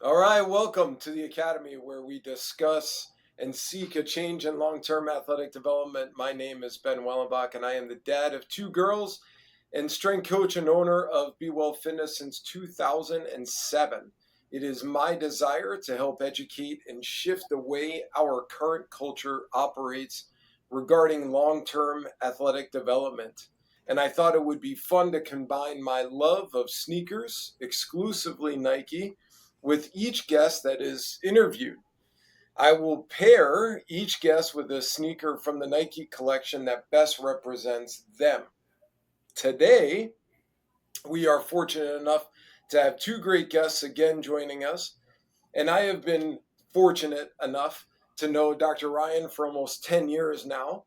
All right, welcome to the Academy where we discuss and seek a change in long term athletic development. My name is Ben Wellenbach, and I am the dad of two girls and strength coach and owner of Be Well Fitness since 2007. It is my desire to help educate and shift the way our current culture operates regarding long term athletic development. And I thought it would be fun to combine my love of sneakers, exclusively Nike, with each guest that is interviewed. I will pair each guest with a sneaker from the Nike collection that best represents them. Today, we are fortunate enough to have two great guests again joining us, and I have been fortunate enough to know Dr. Ryan for almost 10 years now.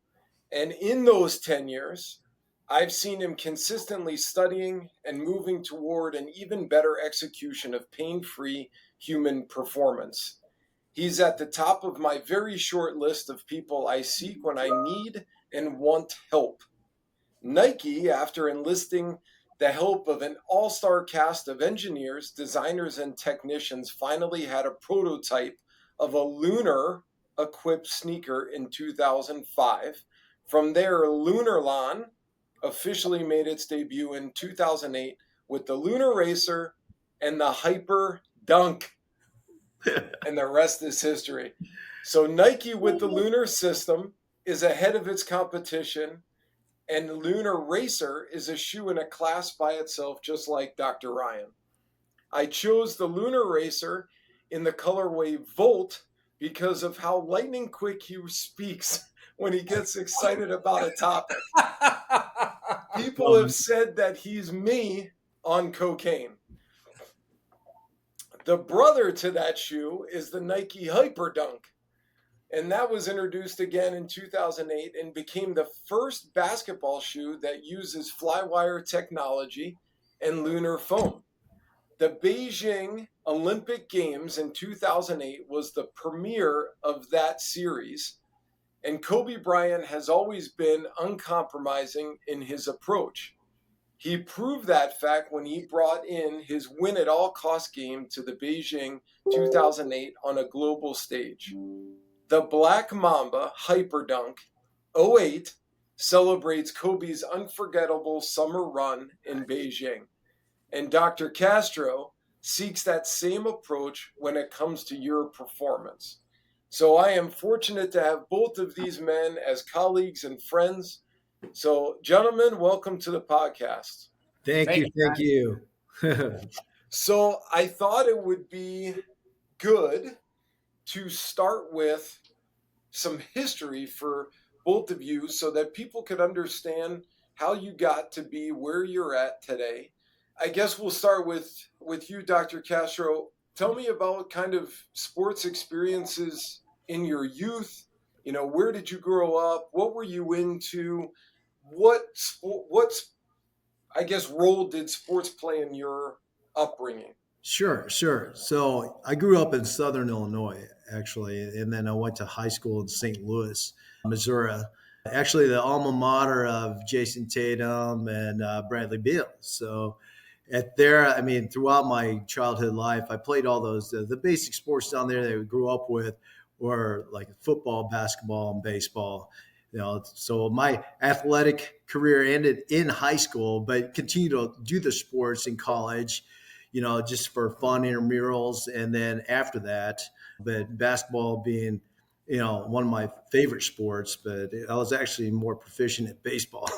And in those 10 years, I've seen him consistently studying and moving toward an even better execution of pain free human performance. He's at the top of my very short list of people I seek when I need and want help. Nike, after enlisting the help of an all star cast of engineers, designers, and technicians, finally had a prototype of a lunar equipped sneaker in 2005. From there, Lunarlon officially made its debut in 2008 with the Lunar Racer and the Hyper Dunk, and the rest is history. So, Nike with the Lunar system is ahead of its competition, and Lunar Racer is a shoe in a class by itself, just like Dr. Ryan. I chose the Lunar Racer in the colorway Volt because of how lightning quick he speaks when he gets excited about a topic. People have said that he's me on cocaine. The brother to that shoe is the Nike Hyper Dunk, and that was introduced again in 2008 and became the first basketball shoe that uses flywire technology and lunar foam. The Beijing Olympic Games in 2008 was the premiere of that series, and Kobe Bryant has always been uncompromising in his approach. He proved that fact when he brought in his win at all cost game to the Beijing 2008 on a global stage. The Black Mamba Hyperdunk '08 celebrates Kobe's unforgettable summer run in Beijing, and Dr. Castro seeks that same approach when it comes to your performance. So I am fortunate to have both of these men as colleagues and friends. So, gentlemen, welcome to the podcast. Thank you. Thank you. So, I thought it would be good to start with some history for both of you so that people could understand how you got to be where you're at today. I guess we'll start with you, Dr. Castro. Tell me about kind of sports experiences in your youth. Where did you grow up? What were you into? What's I guess role did sports play in your upbringing? Sure. So I grew up in Southern Illinois, actually, and then I went to high school in St. Louis, Missouri. Actually, the alma mater of Jason Tatum and Bradley Beal. So at there, I mean, throughout my childhood life, I played all those the basic sports down there that we grew up with were like football, basketball, and baseball. So my athletic career ended in high school, but continued to do the sports in college, just for fun intramurals. And then after that, but basketball being, one of my favorite sports, but I was actually more proficient at baseball.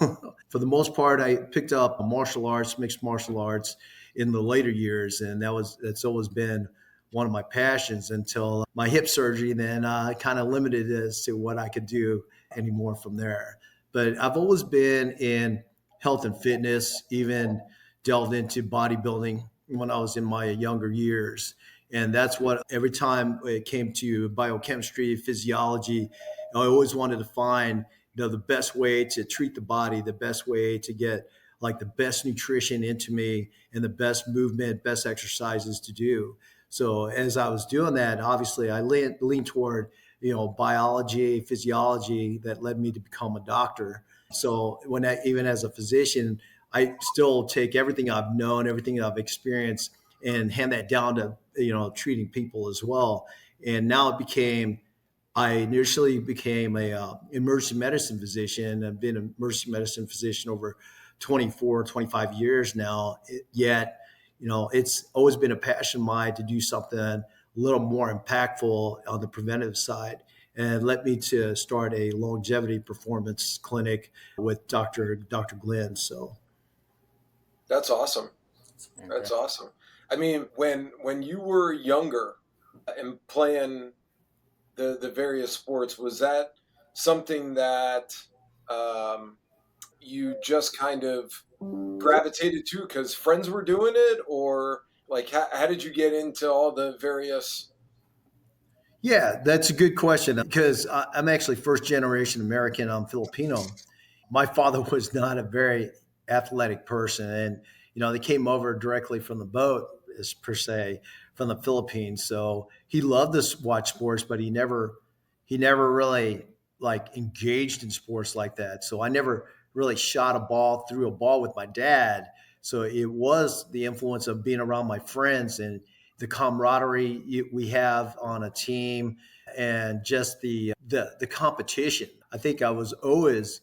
For the most part, I picked up martial arts, mixed martial arts in the later years. And that's always been one of my passions until my hip surgery. Then kind of limited as to what I could do anymore from there. But I've always been in health and fitness, even delved into bodybuilding when I was in my younger years. And that's what every time it came to biochemistry, physiology, I always wanted to find, the best way to treat the body, the best way to get like the best nutrition into me and the best movement, best exercises to do. So as I was doing that, obviously I leaned toward, biology, physiology that led me to become a doctor. So even as a physician, I still take everything I've known, everything I've experienced, and hand that down to, treating people as well. And now it became, I initially became a emergency medicine physician. I've been an emergency medicine physician over 24, 25 years now. Yet, it's always been a passion of mine to do something a little more impactful on the preventative side, and led me to start a longevity performance clinic with Dr. Glynn. So That's awesome. That's Fantastic. awesome. I mean, when you were younger and playing the various sports, was that something that um, you just kind of gravitated to because friends were doing it, or like how did you get into all the various? yeah, that's a good question because I'm actually first generation American. I'm Filipino. My father was not a very athletic person, and they came over directly from the boat, as per se, from the Philippines. So he loved to watch sports, but he never really like engaged in sports like that. So I never really shot a ball, threw a ball with my dad. So it was the influence of being around my friends and the camaraderie we have on a team, and just the competition. I think I was always,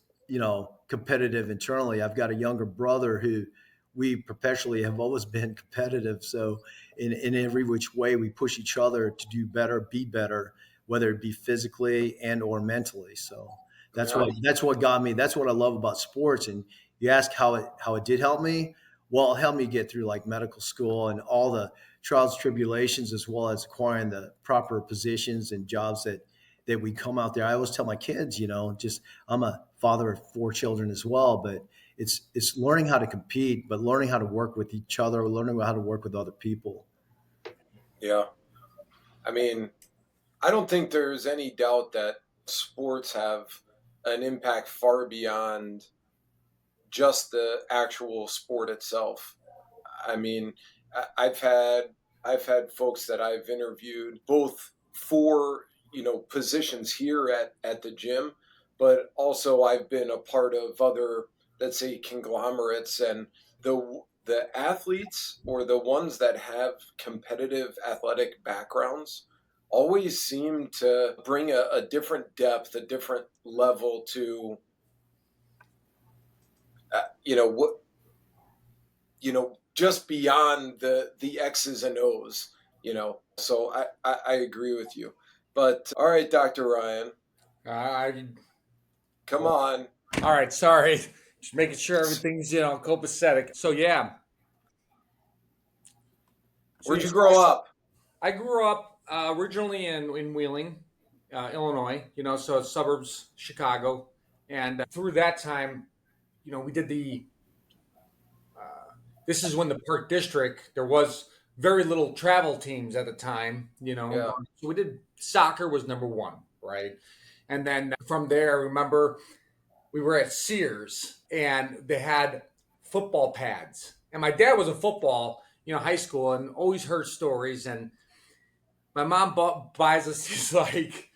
competitive internally. I've got a younger brother who we perpetually have always been competitive. So in every which way, we push each other to do better, be better, whether it be physically and or mentally. So that's Yeah, what got me. That's what I love about sports. And you ask how it did help me. Well, it helped me get through like medical school and all the trials, tribulations, as well as acquiring the proper positions and jobs that we come out there. I always tell my kids, just I'm a father of 4 children as well, but it's learning how to compete, but learning how to work with each other, learning how to work with other people. yeah. I mean, I don't think there's any doubt that sports have an impact far beyond just the actual sport itself. I mean, have had folks that I've interviewed both for positions here at the gym, but also I've been a part of other, let's say, conglomerates, and the athletes or the ones that have competitive athletic backgrounds always seem to bring a different depth, a different level to what just beyond the X's and O's, So I agree with you. But all right, Dr. Ryan, I come on. all right. Sorry, just making sure everything's copacetic. So yeah. So Where'd yeah. you grow up? I grew up originally in Wheeling, Illinois. So it's suburbs Chicago, and through that time, we did the. This is when the Park District there was very little travel teams at the time. Yeah. So we did soccer was number one, right? And then from there, I remember we were at Sears and they had football pads. And my dad was a football, high school, and always heard stories. And my mom buys us these like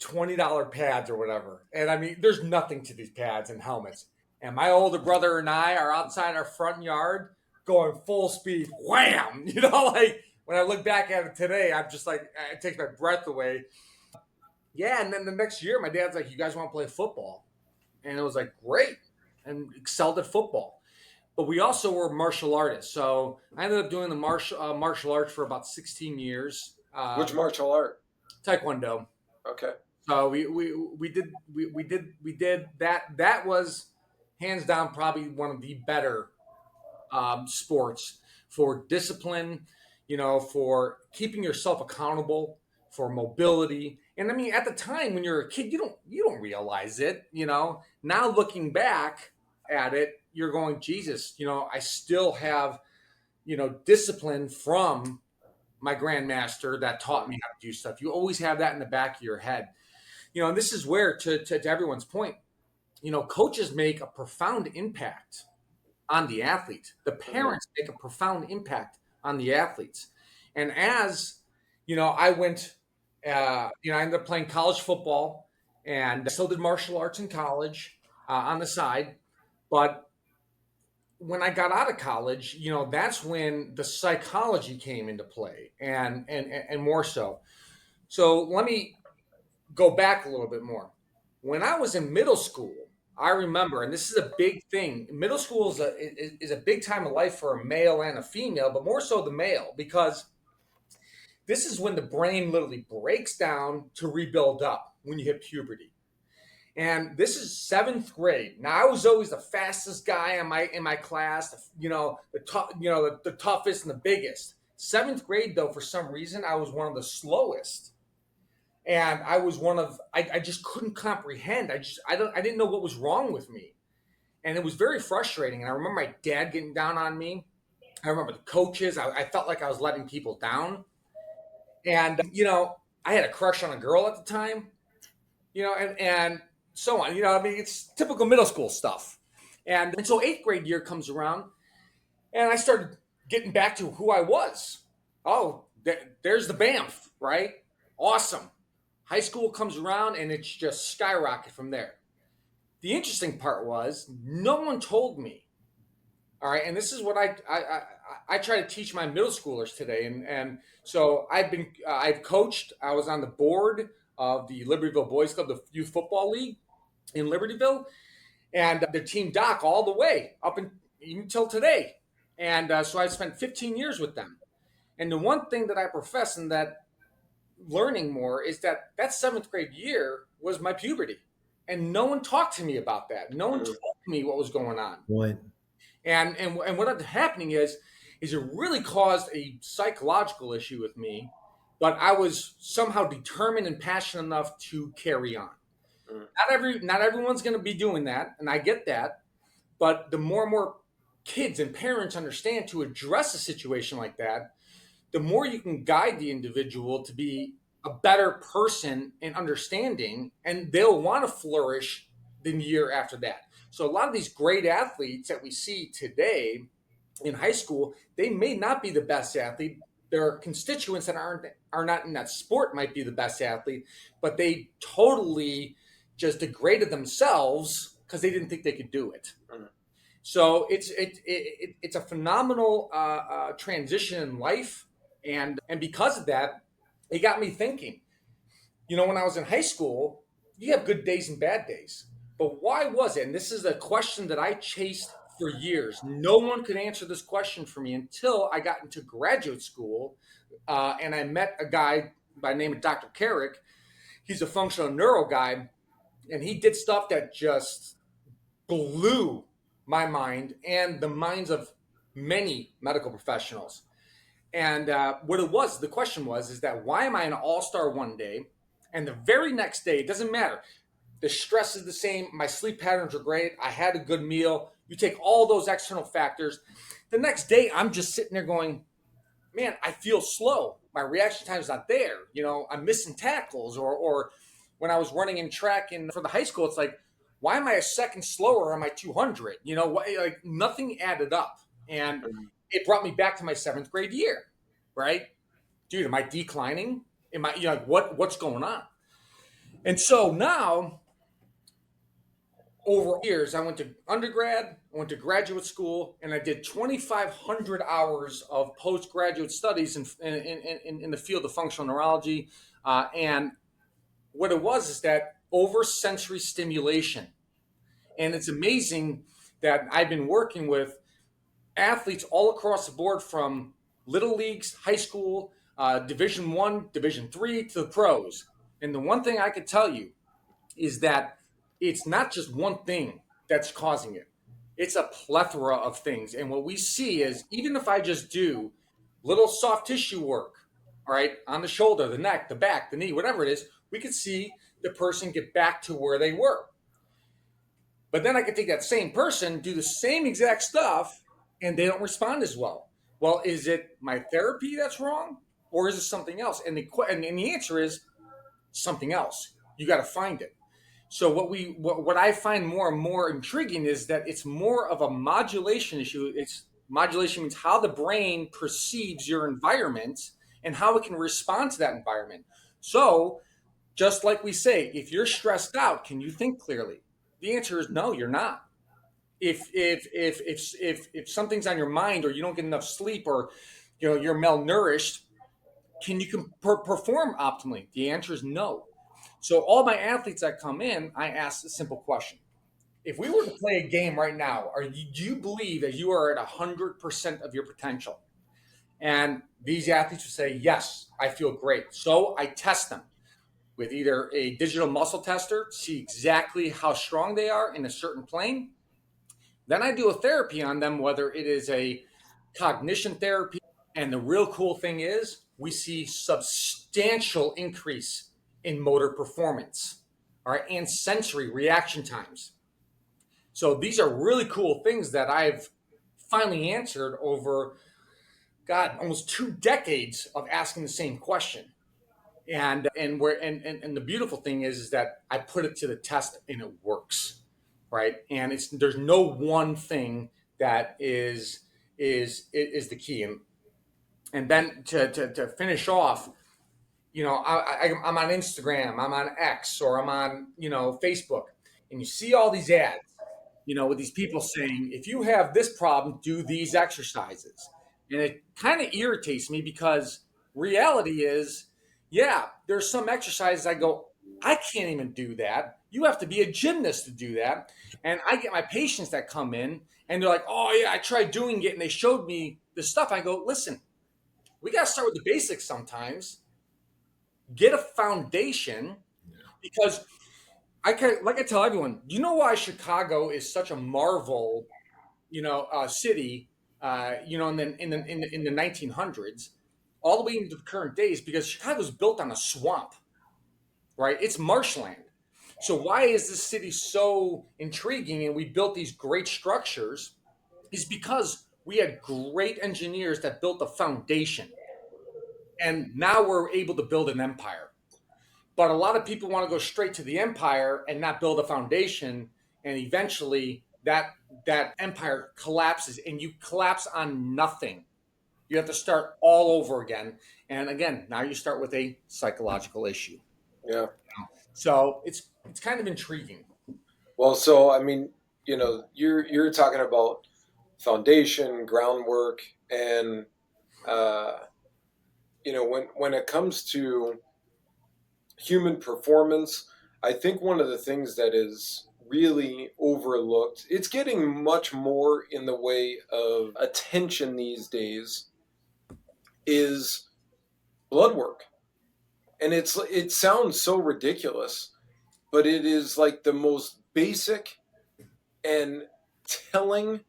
$20 pads or whatever. And I mean, there's nothing to these pads and helmets. And my older brother and I are outside our front yard going full speed, wham! Like when I look back at it today, I'm just like, it takes my breath away. Yeah, and then the next year, my dad's like, "You guys want to play football?" And it was like, "Great!" And excelled at football. But we also were martial artists, so I ended up doing the martial arts for about 16 years. Which martial art? Taekwondo. Okay. So we did that. That was hands down probably one of the better sports for discipline, for keeping yourself accountable, for mobility. And I mean, at the time when you're a kid, you don't realize it. Now looking back at it, you're going, Jesus. I still have discipline from my grandmaster that taught me how to do stuff. You always have that in the back of your head. And this is where, to everyone's point, coaches make a profound impact on the athlete. The Mm-hmm. parents make a profound impact on the athletes. And as I went, I ended up playing college football and still did martial arts in college on the side. But when I got out of college, that's when the psychology came into play, and more so. So let me go back a little bit more. When I was in middle school, I remember, and this is a big thing. Middle school is a big time of life for a male and a female, but more so the male, because this is when the brain literally breaks down to rebuild up when you hit puberty. And this is seventh grade. Now I was always the fastest guy in my class, the tough, the toughest and the biggest. Seventh grade, though, for some reason, I was one of the slowest, and I was I just couldn't comprehend. I didn't know what was wrong with me, and it was very frustrating. And I remember my dad getting down on me. I remember the coaches. I felt like I was letting people down, and I had a crush on a girl at the time, and so on. I mean, it's typical middle school stuff. And so eighth grade year comes around, and I started getting back to who I was. Oh, there's the BAMF, right? Awesome. High school comes around, and it's just skyrocket from there. The interesting part was no one told me. All right, and this is what I try to teach my middle schoolers today, and so I've coached. I was on the board of the Libertyville Boys Club, the youth football league in Libertyville, and their team doc all the way up until today. And so I spent 15 years with them. And the one thing that I profess in that learning more is that seventh grade year was my puberty, and no one talked to me about that. No one told me what was going on. Right. And what ended up happening is it really caused a psychological issue with me, but I was somehow determined and passionate enough to carry on. Not everyone's going to be doing that, and I get that. But the more and more kids and parents understand to address a situation like that, the more you can guide the individual to be a better person and understanding, and they'll want to flourish the year after that. So a lot of these great athletes that we see today in high school, they may not be the best athlete. Their constituents that are not in that sport might be the best athlete, but they totally just degraded themselves because they didn't think they could do it. So it's a phenomenal transition in life, and because of that, it got me thinking. When I was in high school, you have good days and bad days, but why was it? And this is a question that I chased for years. No one could answer this question for me until I got into graduate school, and I met a guy by the name of Dr. Carrick. He's a functional neuro guy, and he did stuff that just blew my mind and the minds of many medical professionals. And the question was, is that why am I an all-star one day, and the very next day, it doesn't matter. The stress is the same. My sleep patterns are great. I had a good meal. You take all those external factors. The next day, I'm just sitting there going, man, I feel slow. My reaction time is not there. I'm missing tackles, or when I was running in track for the high school, it's like, why am I a second slower on my 200? Like nothing added up. And it brought me back to my seventh grade year, right? Dude, am I declining? Am I, what's going on? And so now, over years, I went to undergrad, I went to graduate school, and I did 2,500 hours of postgraduate studies in the field of functional neurology. And what it was is that over sensory stimulation. And it's amazing that I've been working with athletes all across the board, from little leagues, high school, Division I, Division III, to the pros. And the one thing I could tell you is that it's not just one thing that's causing it. It's a plethora of things. And what we see is, even if I just do little soft tissue work, all right, on the shoulder, the neck, the back, the knee, whatever it is, we could see the person get back to where they were. But then I could take that same person, do the same exact stuff, and they don't respond as well. Well, is it my therapy that's wrong, or is it something else? And the answer is something else. You got to find it. So what I find more and more intriguing is that it's more of a modulation issue. Modulation means how the brain perceives your environment and how it can respond to that environment. So just like we say, if you're stressed out, can you think clearly? The answer is no, you're not. if something's on your mind, or you don't get enough sleep, or you're malnourished, can you perform optimally? The answer is no. So all my athletes that come in, I ask a simple question: if we were to play a game right now, do you believe that you are at 100% of your potential? And these athletes would say, yes, I feel great. So I test them with either a digital muscle tester to see exactly how strong they are in a certain plane. Then I do a therapy on them, whether it is a cognition therapy. And the real cool thing is we see substantial increase in motor performance, all right, and sensory reaction times. So these are really cool things that I've finally answered over, God, almost 2 decades of asking the same question. And the beautiful thing is that I put it to the test and it works, right? And there's no one thing that is the key. And then to finish off, I'm on Instagram, I'm on X, or I'm on Facebook, and you see all these ads, with these people saying, if you have this problem, do these exercises. And it kind of irritates me because reality is, yeah, there's some exercises I go, I can't even do that. You have to be a gymnast to do that. And I get my patients that come in and they're like, oh, yeah, I tried doing it and they showed me the stuff. I go, listen, we got to start with the basics sometimes, get a foundation, because like I tell everyone, you know why Chicago is such a marvel, city, in the 1900s, all the way into the current days, because Chicago's built on a swamp, right? It's marshland. So why is this city so intriguing? And we built these great structures, is because we had great engineers that built the foundation, and now we're able to build an empire. But a lot of people want to go straight to the empire and not build a foundation, and eventually that empire collapses, and you collapse on nothing. You have to start all over again. And again, now you start with a psychological issue. Yeah. So it's kind of intriguing. Well, so I mean, you're talking about foundation, groundwork, and uh, when it comes to human performance, I think one of the things that is really overlooked, it's getting much more in the way of attention these days, is blood work. And it sounds so ridiculous, but it is like the most basic and telling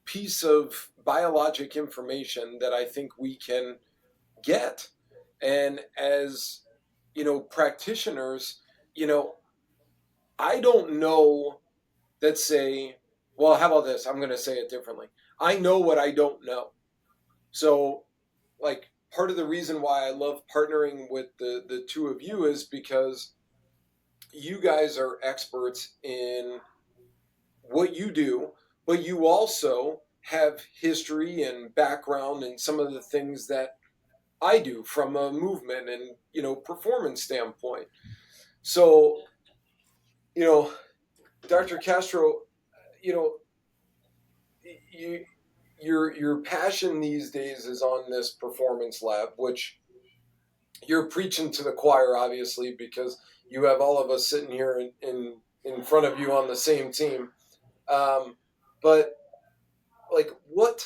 piece of biologic information that I think we can get. And as practitioners, you know, I don't know that say, well, how about this? I'm going to say it differently. I know what I don't know. So, like, part of the reason why I love partnering with the two of you is because you guys are experts in what you do, but you also have history and background in some of the things that I do from a movement and performance standpoint. So, you know, Dr. Castro, you know, you your passion these days is on this performance lab, which you're preaching to the choir, obviously, because you have all of us sitting here in front of you on the same team. But like, what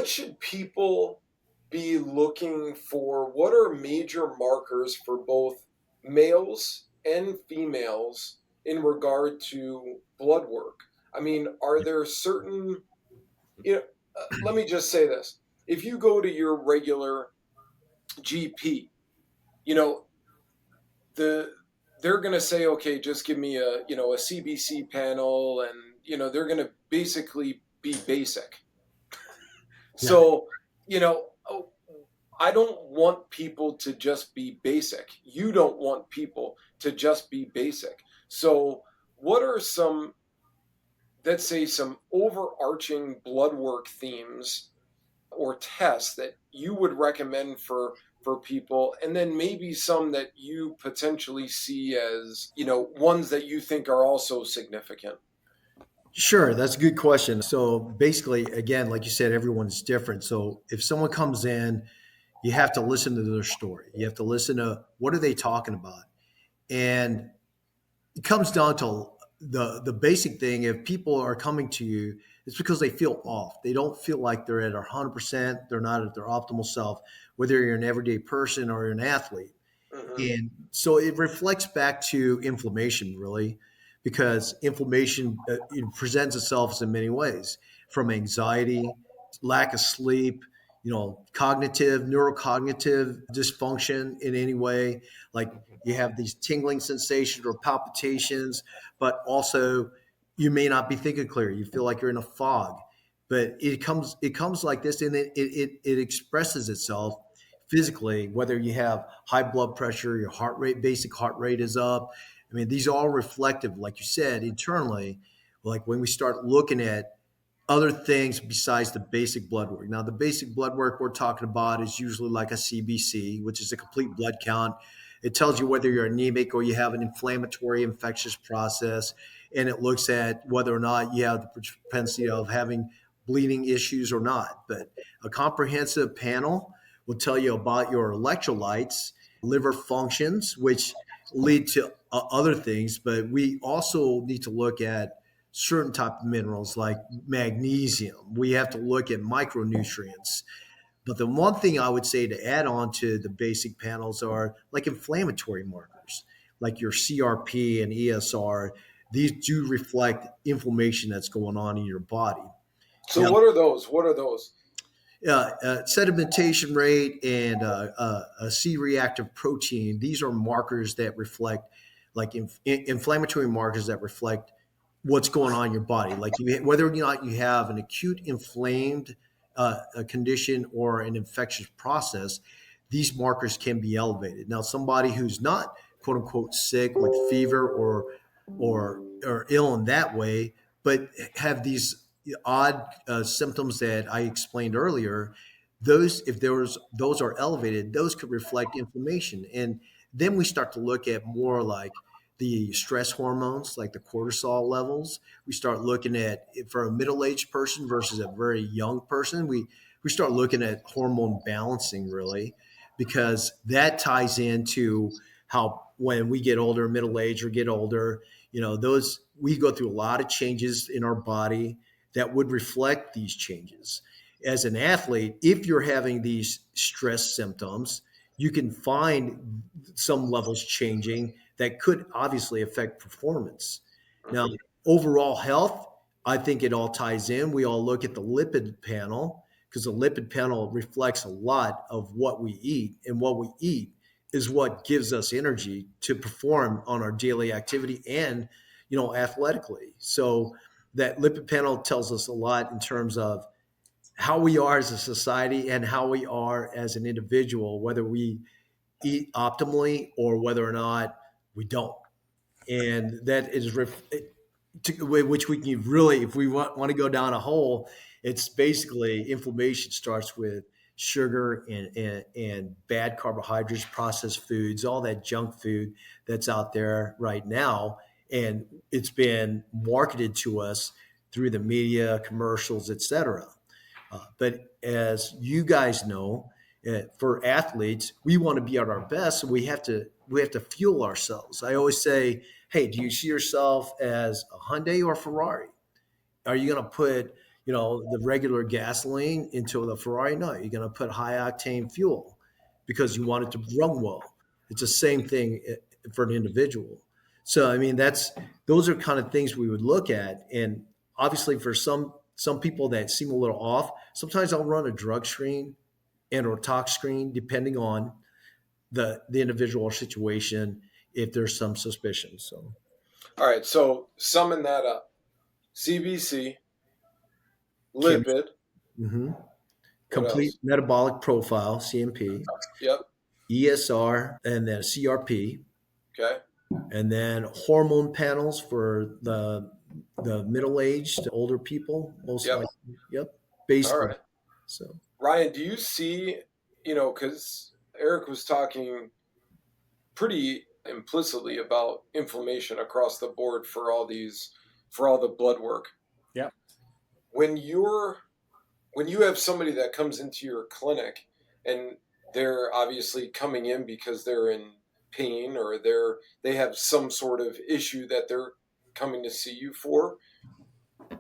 should people be looking for? What are major markers for both males and females in regard to blood work? I mean, are there certain, you know, let me just say this. If you go to your regular GP, you know, the they're going to say, okay, just give me a CBC panel, and they're going to basically be basic. Yeah. So, you know, I don't want people to just be basic. You don't want people to just be basic. So, what are some, let's say, some overarching blood work themes or tests that you would recommend for people, and then maybe some that you potentially see as, ones that you think are also significant? Sure, that's a good question. So basically, again, like you said, everyone's different. So if someone comes in, you have to listen to their story. You have to listen to what are they talking about, and it comes down to the basic thing. If people are coming to you, it's because they feel off. They don't feel like they're at 100%. They're not at their optimal self. Whether you're an everyday person or you're an athlete. Hmm. And so it reflects back to inflammation, really, because inflammation it presents itself in many ways, from anxiety, lack of sleep, cognitive, neurocognitive dysfunction in any way. Like you have these tingling sensations or palpitations, but also you may not be thinking clear. You feel like you're in a fog, but it comes like this, and it expresses itself physically, whether you have high blood pressure, your heart rate, basic heart rate is up. I mean, these are all reflective, like you said, internally. Like when we start looking at other things besides the basic blood work. Now, the basic blood work we're talking about is usually like a CBC, which is a complete blood count. It tells you whether you're anemic or you have an inflammatory infectious process, and it looks at whether or not you have the propensity of having bleeding issues or not. But a comprehensive panel will tell you about your electrolytes, liver functions, which lead to other things. But we also need to look at certain type of minerals like magnesium. We have to look at micronutrients. But the one thing I would say to add on to the basic panels are like inflammatory markers, like your CRP and ESR. These do reflect inflammation that's going on in your body. So Now, what are those? What are those? sedimentation rate and a C-reactive protein, these are markers that reflect like inflammatory markers that reflect what's going on in your body. Like whether or not you have an acute inflamed a condition or an infectious process, these markers can be elevated. Now, somebody who's not quote unquote sick with fever or ill in that way, but have these odd symptoms that I explained earlier, those if there was those are elevated, those could reflect inflammation. And then we start to look at more like the stress hormones, like the cortisol levels. We start looking at for a middle-aged person versus a very young person. We start looking at hormone balancing really, because that ties into how when we get older, middle age or get older, those we go through a lot of changes in our body that would reflect these changes. As an athlete, if you're having these stress symptoms, you can find some levels changing that could obviously affect performance. Now, Hmm. overall health, I think it all ties in. We all look at the lipid panel because the lipid panel reflects a lot of what we eat, and what we eat is what gives us energy to perform on our daily activity and athletically. So that lipid panel tells us a lot in terms of how we are as a society and how we are as an individual, whether we eat optimally or whether or not we don't. And that is which we can really, if we want to go down a hole, it's basically inflammation starts with sugar and bad carbohydrates, processed foods, all that junk food that's out there right now. And it's been marketed to us through the media, commercials, etc. But as you guys know, for athletes, we want to be at our best, so we have to fuel ourselves. I always say, "Hey, do you see yourself as a Hyundai or a Ferrari? Are you going to put the regular gasoline into the Ferrari? No, you're going to put high octane fuel because you want it to run well. It's the same thing for an individual. So I mean, those are kind of things we would look at, and obviously for some people that seem a little off, sometimes I'll run a drug screen and or tox screen depending on the individual situation if there's some suspicion. So All right. So summing that up: CBC, chemistry, lipid. hmm What complete else? metabolic profile (CMP), Yep. ESR, and then CRP, Okay. and then hormone panels for the middle aged, older people, most Yep. likely. Yep, All based. right. So Ryan, do you see, because Eric was talking pretty implicitly about inflammation across the board for all the blood work. Yeah. When you have somebody that comes into your clinic and they're obviously coming in because they're in pain or they have some sort of issue that they're coming to see you for,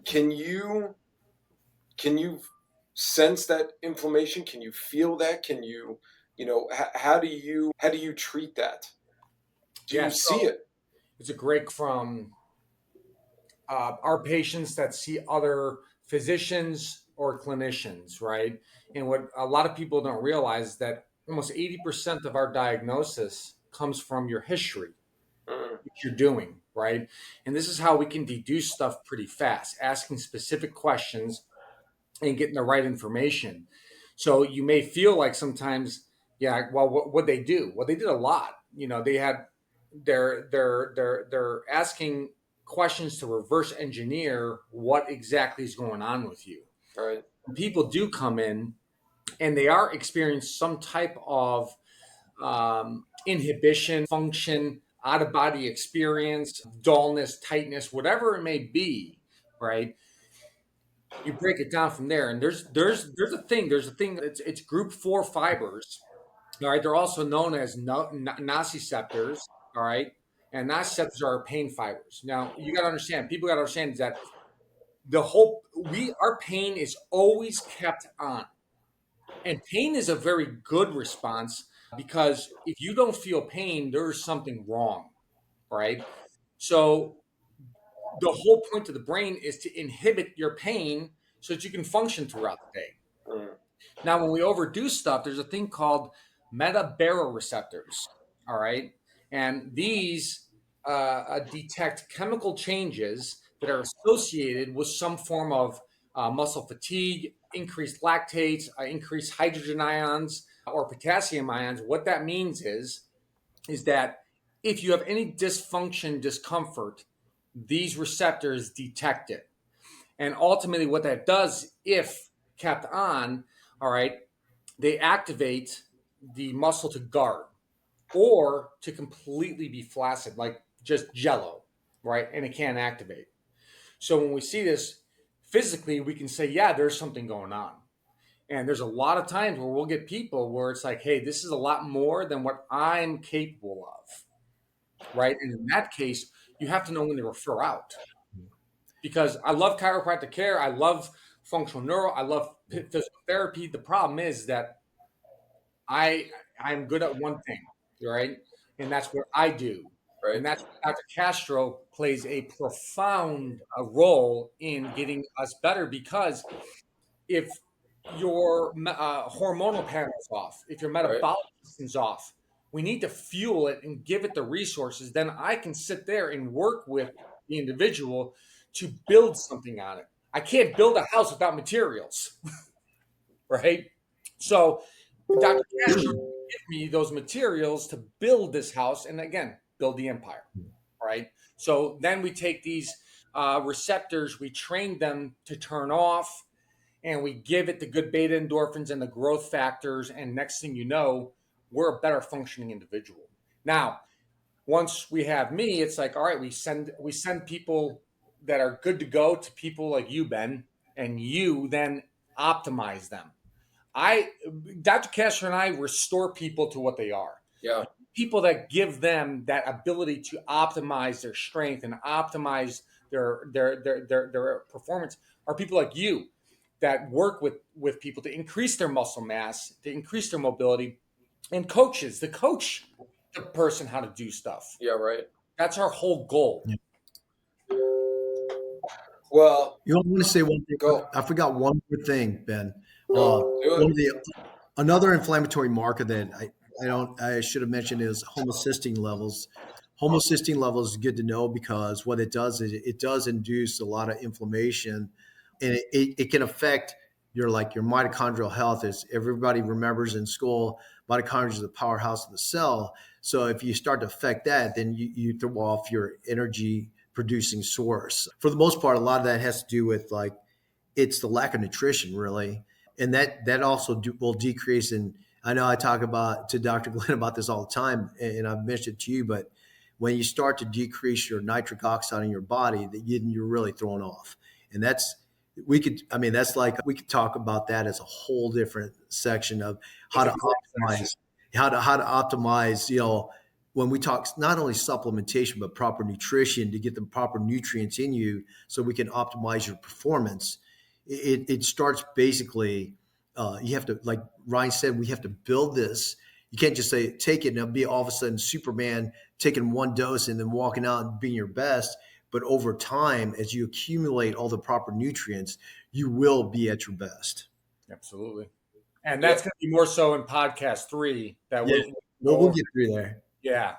can you sense that inflammation? Can you feel that? Can you, how do you treat that? Do Yeah. you see So it? it's a great from our patients that see other physicians or clinicians, right? And what a lot of people don't realize is that almost 80% of our diagnosis comes from your history, Mm, what you're doing, right? And this is how we can deduce stuff pretty fast, asking specific questions and getting the right information. So you may feel like sometimes, yeah, well, what they do? Well, they did a lot. They had they're asking questions to reverse engineer what exactly is going on with you. right, People do come in and they are experiencing some type of inhibition, function, out of body experience, dullness, tightness, whatever it may be, right? You break it down from there, and there's a thing. It's group four fibers. All right, they're also known as nociceptors. All right, and nociceptors are pain fibers. Now you got to understand. People got to understand is that our pain is always kept on, and pain is a very good response because if you don't feel pain, there's something wrong, right? So the whole point of the brain is to inhibit your pain so that you can function throughout the day. mm, Now, when we overdo stuff, there's a thing called metabaroreceptors. All right. And these detect chemical changes that are associated with some form of muscle fatigue, increased lactates, increased hydrogen ions, or potassium ions. What that means is that if you have any dysfunction, discomfort, these receptors detect it. And ultimately, what that does, if kept on, all right, they activate the muscle to guard or to completely be flaccid, like just jello, right? And it can't activate. So when we see this physically, we can say, yeah, there's something going on. And there's a lot of times where we'll get people where it's like, hey, this is a lot more than what I'm capable of, right? And in that case, you have to know when to refer out because I love chiropractic care. I love functional neuro. I love physical therapy. The problem is that I I'm good at one thing, right? And that's what I do. right, And that's Dr. Castro plays a profound role in getting us better because if your hormonal panel's off, if your right, metabolic system's off, we need to fuel it and give it the resources. Then I can sit there and work with the individual to build something on it. I can't build a house without materials, right? So Dr. Castro give me those materials to build this house and again, build the empire, right? So then we take these receptors, we train them to turn off, and we give it the good beta endorphins and the growth factors. And next thing you know, we're a better functioning individual. Now, once we have me, it's like, all right, we send people that are good to go to people like you, Ben, and you then optimize them. I, Dr. Castro and I restore people to what they are. yeah, People that give them that ability to optimize their strength and optimize their performance are people like you that work with people to increase their muscle mass, to increase their mobility, and coaches to coach the person how to do stuff. yeah, right. That's our whole goal. Yeah. Well, You know, I want to say one thing. go, I forgot one more thing, Ben. do One it. of the another inflammatory marker that I should have mentioned is homocysteine levels. Homocysteine levels is good to know because what it does is it does induce a lot of inflammation, and it can affect your mitochondrial health. As everybody remembers in school, mitochondria is the powerhouse of the cell. So if you start to affect that, then you throw off your energy producing source. For the most part, a lot of that has to do with it's the lack of nutrition, really, and that also will decrease. And I know I talk about to Dr. Glynn about this all the time, and I've mentioned it to you, but when you start to decrease your nitric oxide in your body, that you're really thrown off. And that's we could talk about that as a whole different section of how That's to a great optimize, section. how to optimize, when we talk not only supplementation but proper nutrition to get the proper nutrients in you so we can optimize your performance. It starts basically, you have to, like Ryan said, we have to build this. You can't just say take it and it'll be all of a sudden Superman taking one dose and then walking out and being your best. But over time, as you accumulate all the proper nutrients, you will be at your best. Absolutely. And Yeah, that's going to be more so in podcast 3 that Yeah, we'll well, go we'll over. get through there. Yeah.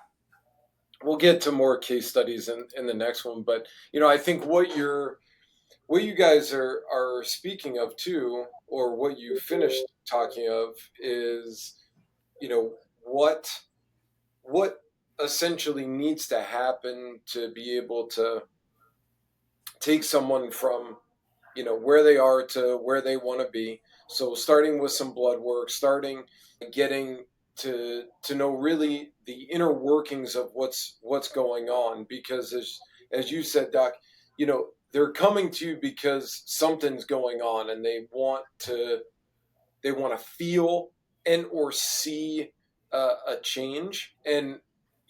we'll get to more case studies in the next one. But I think what you guys are speaking of too, or what you finished talking of, is what essentially needs to happen to be able to take someone from where they are to where they want to be. So starting with some blood work, starting getting to know really the inner workings of what's going on, because as you said, Doc, they're coming to you because something's going on and they want to feel and or see a change. And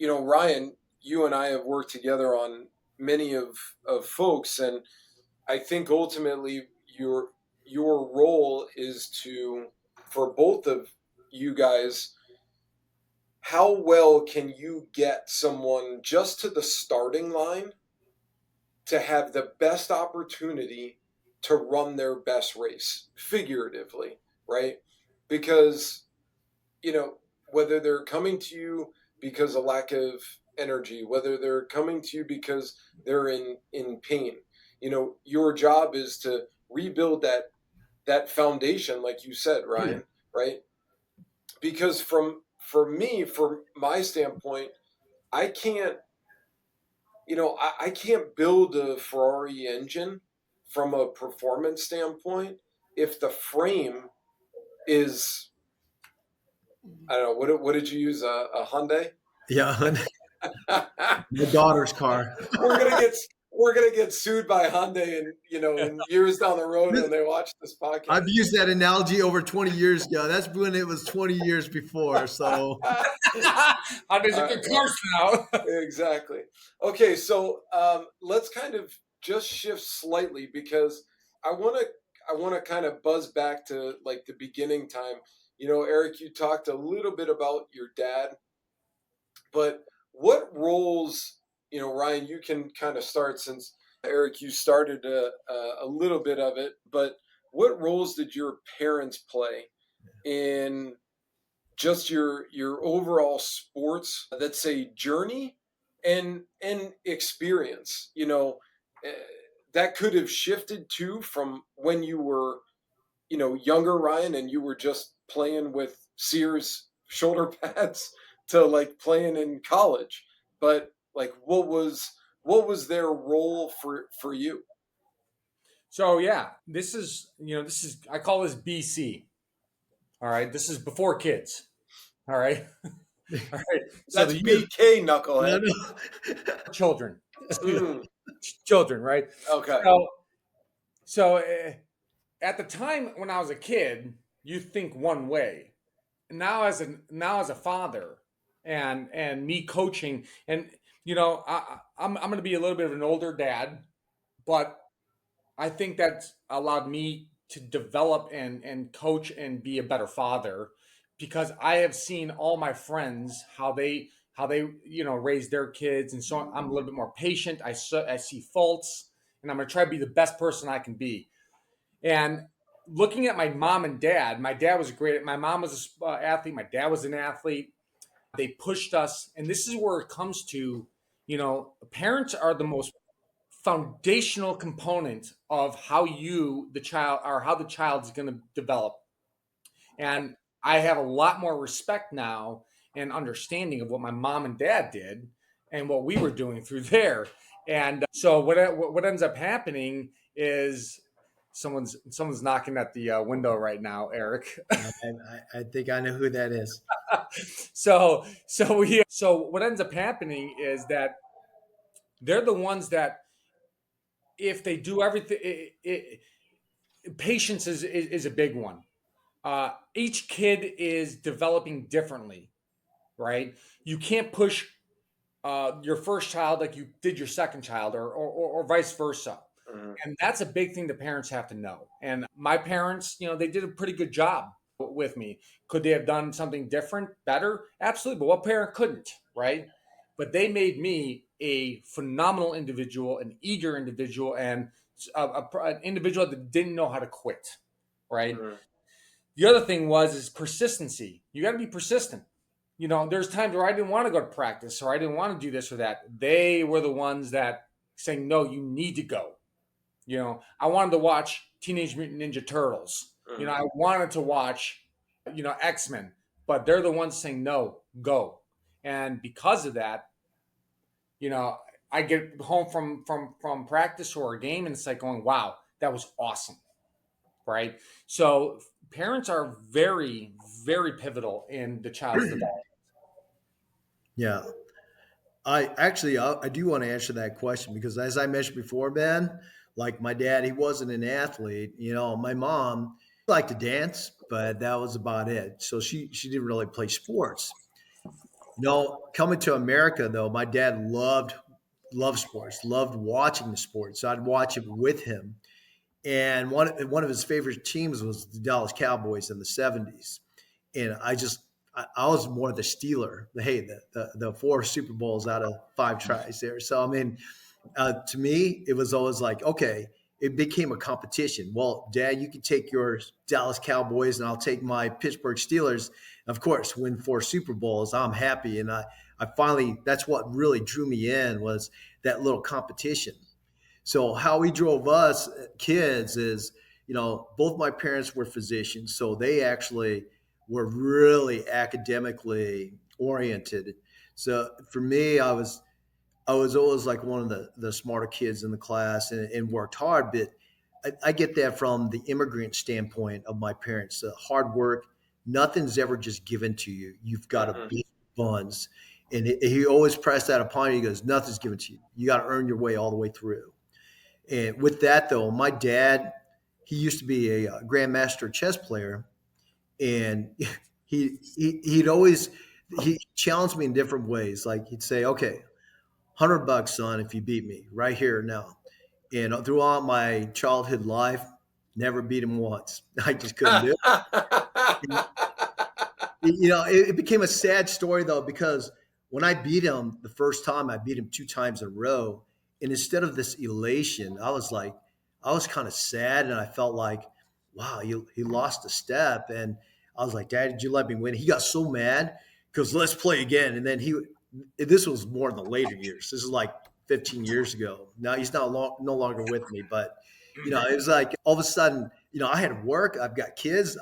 Ryan, you and I have worked together on many of folks, and I think ultimately your role is to, for both of you guys, how well can you get someone just to the starting line to have the best opportunity to run their best race, figuratively, right? Because you know, whether they're coming to you because of lack of energy, whether they're coming to you because they're in pain, your job is to rebuild that foundation, like you said, Ryan, right? Because from my standpoint, I can't, I can't build a Ferrari engine from a performance standpoint if the frame is, I don't know, what did you use, a Hyundai? Yeah, my daughter's car. we're gonna get we're gonna get sued by Hyundai, and in years down the road when they watch this I've podcast. used that analogy over 20 years ago. That's when it was 20 years before. So There's a good course now. Exactly. Okay, so let's kind of just shift slightly, because I want to kind of buzz back to like the beginning time. Eric, you talked a little bit about your dad, but what roles, Ryan, you can kind of start, since Eric, you started a little bit of it, but what roles did your parents play in just your overall sports, let's say, journey and experience? Eh, that could have shifted too from when you were younger, Ryan, and you were just playing with Sears shoulder pads to like playing in college. But like, what was their role for you? So yeah, this is I call this BC. All right. This is before kids. All right. All right. So That's the year BK, no, knucklehead. no. children. Mm, Children, right? okay. So at the time when I was a kid, you think one way. Now as a father and me coaching, and I'm going to be a little bit of an older dad, but I think that's allowed me to develop and coach and be a better father, because I have seen all my friends how they raise their kids, and so I'm a little bit more patient. I see faults, and I'm going to try to be the best person I can be. And looking at my mom and dad, my dad was great. My mom was an athlete. My dad was an athlete. They pushed us, and this is where it comes to, parents are the most foundational component of how the child, or how the child is going to develop. And I have a lot more respect now and understanding of what my mom and dad did and what we were doing through there. And so what ends up happening is someone's knocking at the window right now, Eric. I think I know who that is. So what ends up happening is that they're the ones that if they do everything, patience is a big one. Each kid is developing differently, right? You can't push your first child like you did your second child, or vice versa. Mhm. And that's a big thing the parents have to know. And my parents, they did a pretty good job with me. Could they have done something different, better? Absolutely. But what parent couldn't, right? But they made me a phenomenal individual, an eager individual, and an individual that didn't know how to quit, right? Mhm. The other thing is persistency. You got to be persistent. There's times where I didn't want to go to practice or I didn't want to do this or that. They were the ones that saying, no, you need to go. I wanted to watch Teenage Mutant Ninja Turtles. Mhm. I wanted to watch, X-Men, but they're the ones saying, no, go. And because of that, you know, I get home from practice or a game and it's like going, wow, that was awesome. Right. So parents are very, very pivotal in the child's development. Yeah. I do want to answer that question because as I mentioned before, Ben, like my dad, he wasn't an athlete. My mom liked to dance, but that was about it. So she didn't really play sports. Coming to America though, my dad loved sports, loved watching the sports. So I'd watch it with him. And one of his favorite teams was the Dallas Cowboys in the '70s. And I was more the Steeler. Hey, the four Super Bowls out of five tries there. So I mean, to me, it was always like, okay, it became a competition. Well, Dad, you can take your Dallas Cowboys, and I'll take my Pittsburgh Steelers. Of course, win four Super Bowls. I'm happy, and I finally that's what really drew me in was that little competition. So how he drove us kids is, both my parents were physicians, so they actually were really academically oriented. So for me, I was always like one of the smarter kids in the class and worked hard. But I get that from the immigrant standpoint of my parents. Hard work, nothing's ever just given to you. You've got to Mhm. beat buns. And he always pressed that upon you. He goes, nothing's given to you. You got to earn your way all the way through. And with that, though, my dad, he used to be a grandmaster chess player, and he'd always he challenged me in different ways. Like he'd say, "Okay, $100, son, if you beat me right here now." And throughout my childhood life, never beat him once. I just couldn't do it. It became a sad story though because when I beat him the first time, I beat him two times in a row, and instead of this elation, I was kind of sad, and I felt like, wow, he lost a step, and I was like, Dad, did you let me win? He got so mad because let's play again, and then this was more in the later years. This is like 15 years ago. Now he's no longer with me, but it was like all of a sudden, I had work, I've got kids,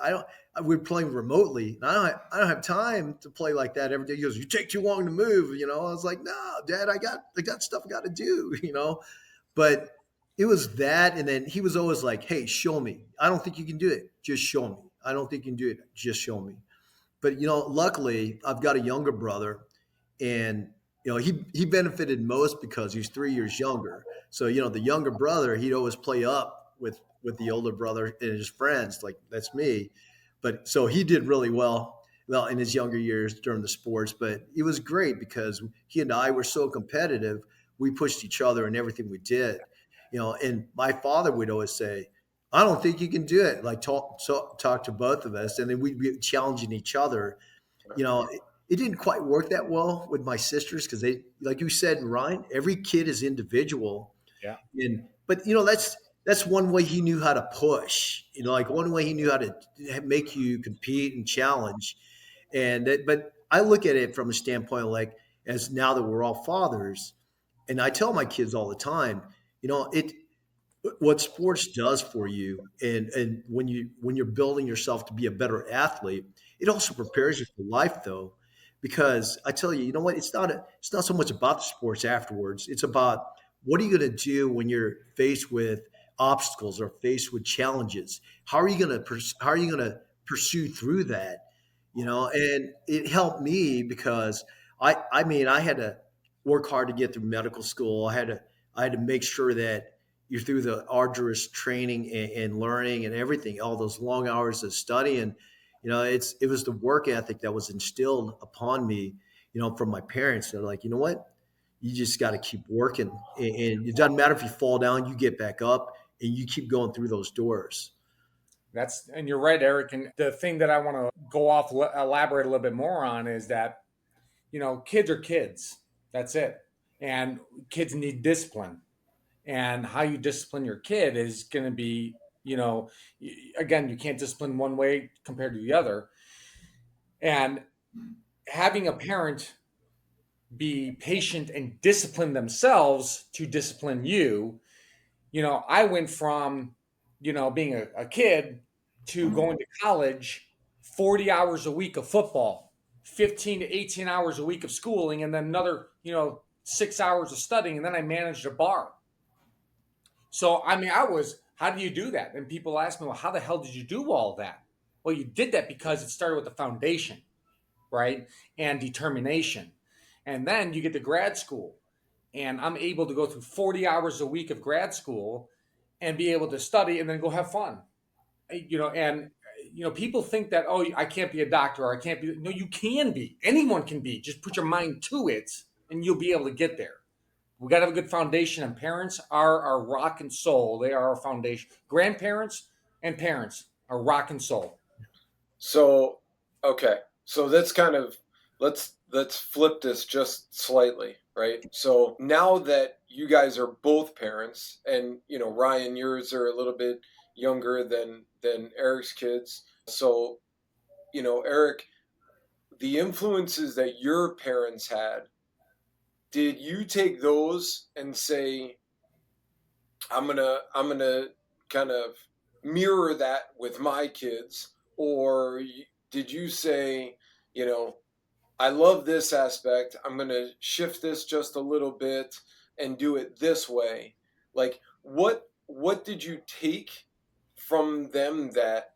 we're playing remotely. And I don't have time to play like that every day. He goes, "You take too long to move." I was like, "No, Dad, I got stuff I got to do." But it was that, and then he was always like, "Hey, show me. I don't think you can do it. Just show me. I don't think you can do it. Just show me." But luckily, I've got a younger brother, and he benefited most because he's 3 years younger. So the younger brother, he'd always play up with the older brother and his friends, like that's me. But so he did really well in his younger years during the sports. But it was great because he and I were so competitive. We pushed each other in everything we did. And my father would always say, "I don't think you can do it." Like talk to both of us, and then we'd be challenging each other. It didn't quite work that well with my sisters because they, like you said, Ryan, every kid is individual. Yeah. But that's one way he knew how to push. Like one way he knew how to make you compete and challenge. But I look at it from a standpoint like as now that we're all fathers, and I tell my kids all the time, it what sports does for you and when you're building yourself to be a better athlete, it also prepares you for life though, because I tell you, you know what, it's not so much about the sports afterwards. It's about what are you going to do when you're faced with obstacles or faced with challenges. How are you going to pursue through that? And it helped me because I mean I had to work hard to get through medical school. I had to make sure that you're through the arduous training and learning and everything, all those long hours of studying. It was the work ethic that was instilled upon me, from my parents. They're like, you know what, you just got to keep working, and it doesn't matter if you fall down, you get back up and you keep going through those doors. And you're right, Eric. And the thing that I want to go off, elaborate a little bit more on is that, kids are kids. That's it. And kids need discipline. And how you discipline your kid is going to be, again, you can't discipline one way compared to the other. And having a parent be patient and discipline themselves to discipline you, I went from, being a kid to going to college, 40 hours a week of football, 15 to 18 hours a week of schooling, and then another, 6 hours of studying. And then I managed a bar. So, I mean, how do you do that? And people ask me, well, how the hell did you do all that? Well, you did that because it started with the foundation, right? And determination. And then you get to grad school, and I'm able to go through 40 hours a week of grad school and be able to study and then go have fun. And people think that, oh, I can't be a doctor, or I can't be. No, you can be. Anyone can be. Just put your mind to it and you'll be able to get there. We got to have a good foundation, and parents are our rock and soul. They are our foundation. Grandparents and parents are rock and soul. So, okay. So that's kind of, let's flip this just slightly, right? So now that you guys are both parents, and Ryan, yours are a little bit younger than Eric's kids. So, Eric, the influences that your parents had, did you take those and say, I'm gonna kind of mirror that with my kids, or did you say, I love this aspect, I'm gonna shift this just a little bit and do it this way? Like, what did you take from them that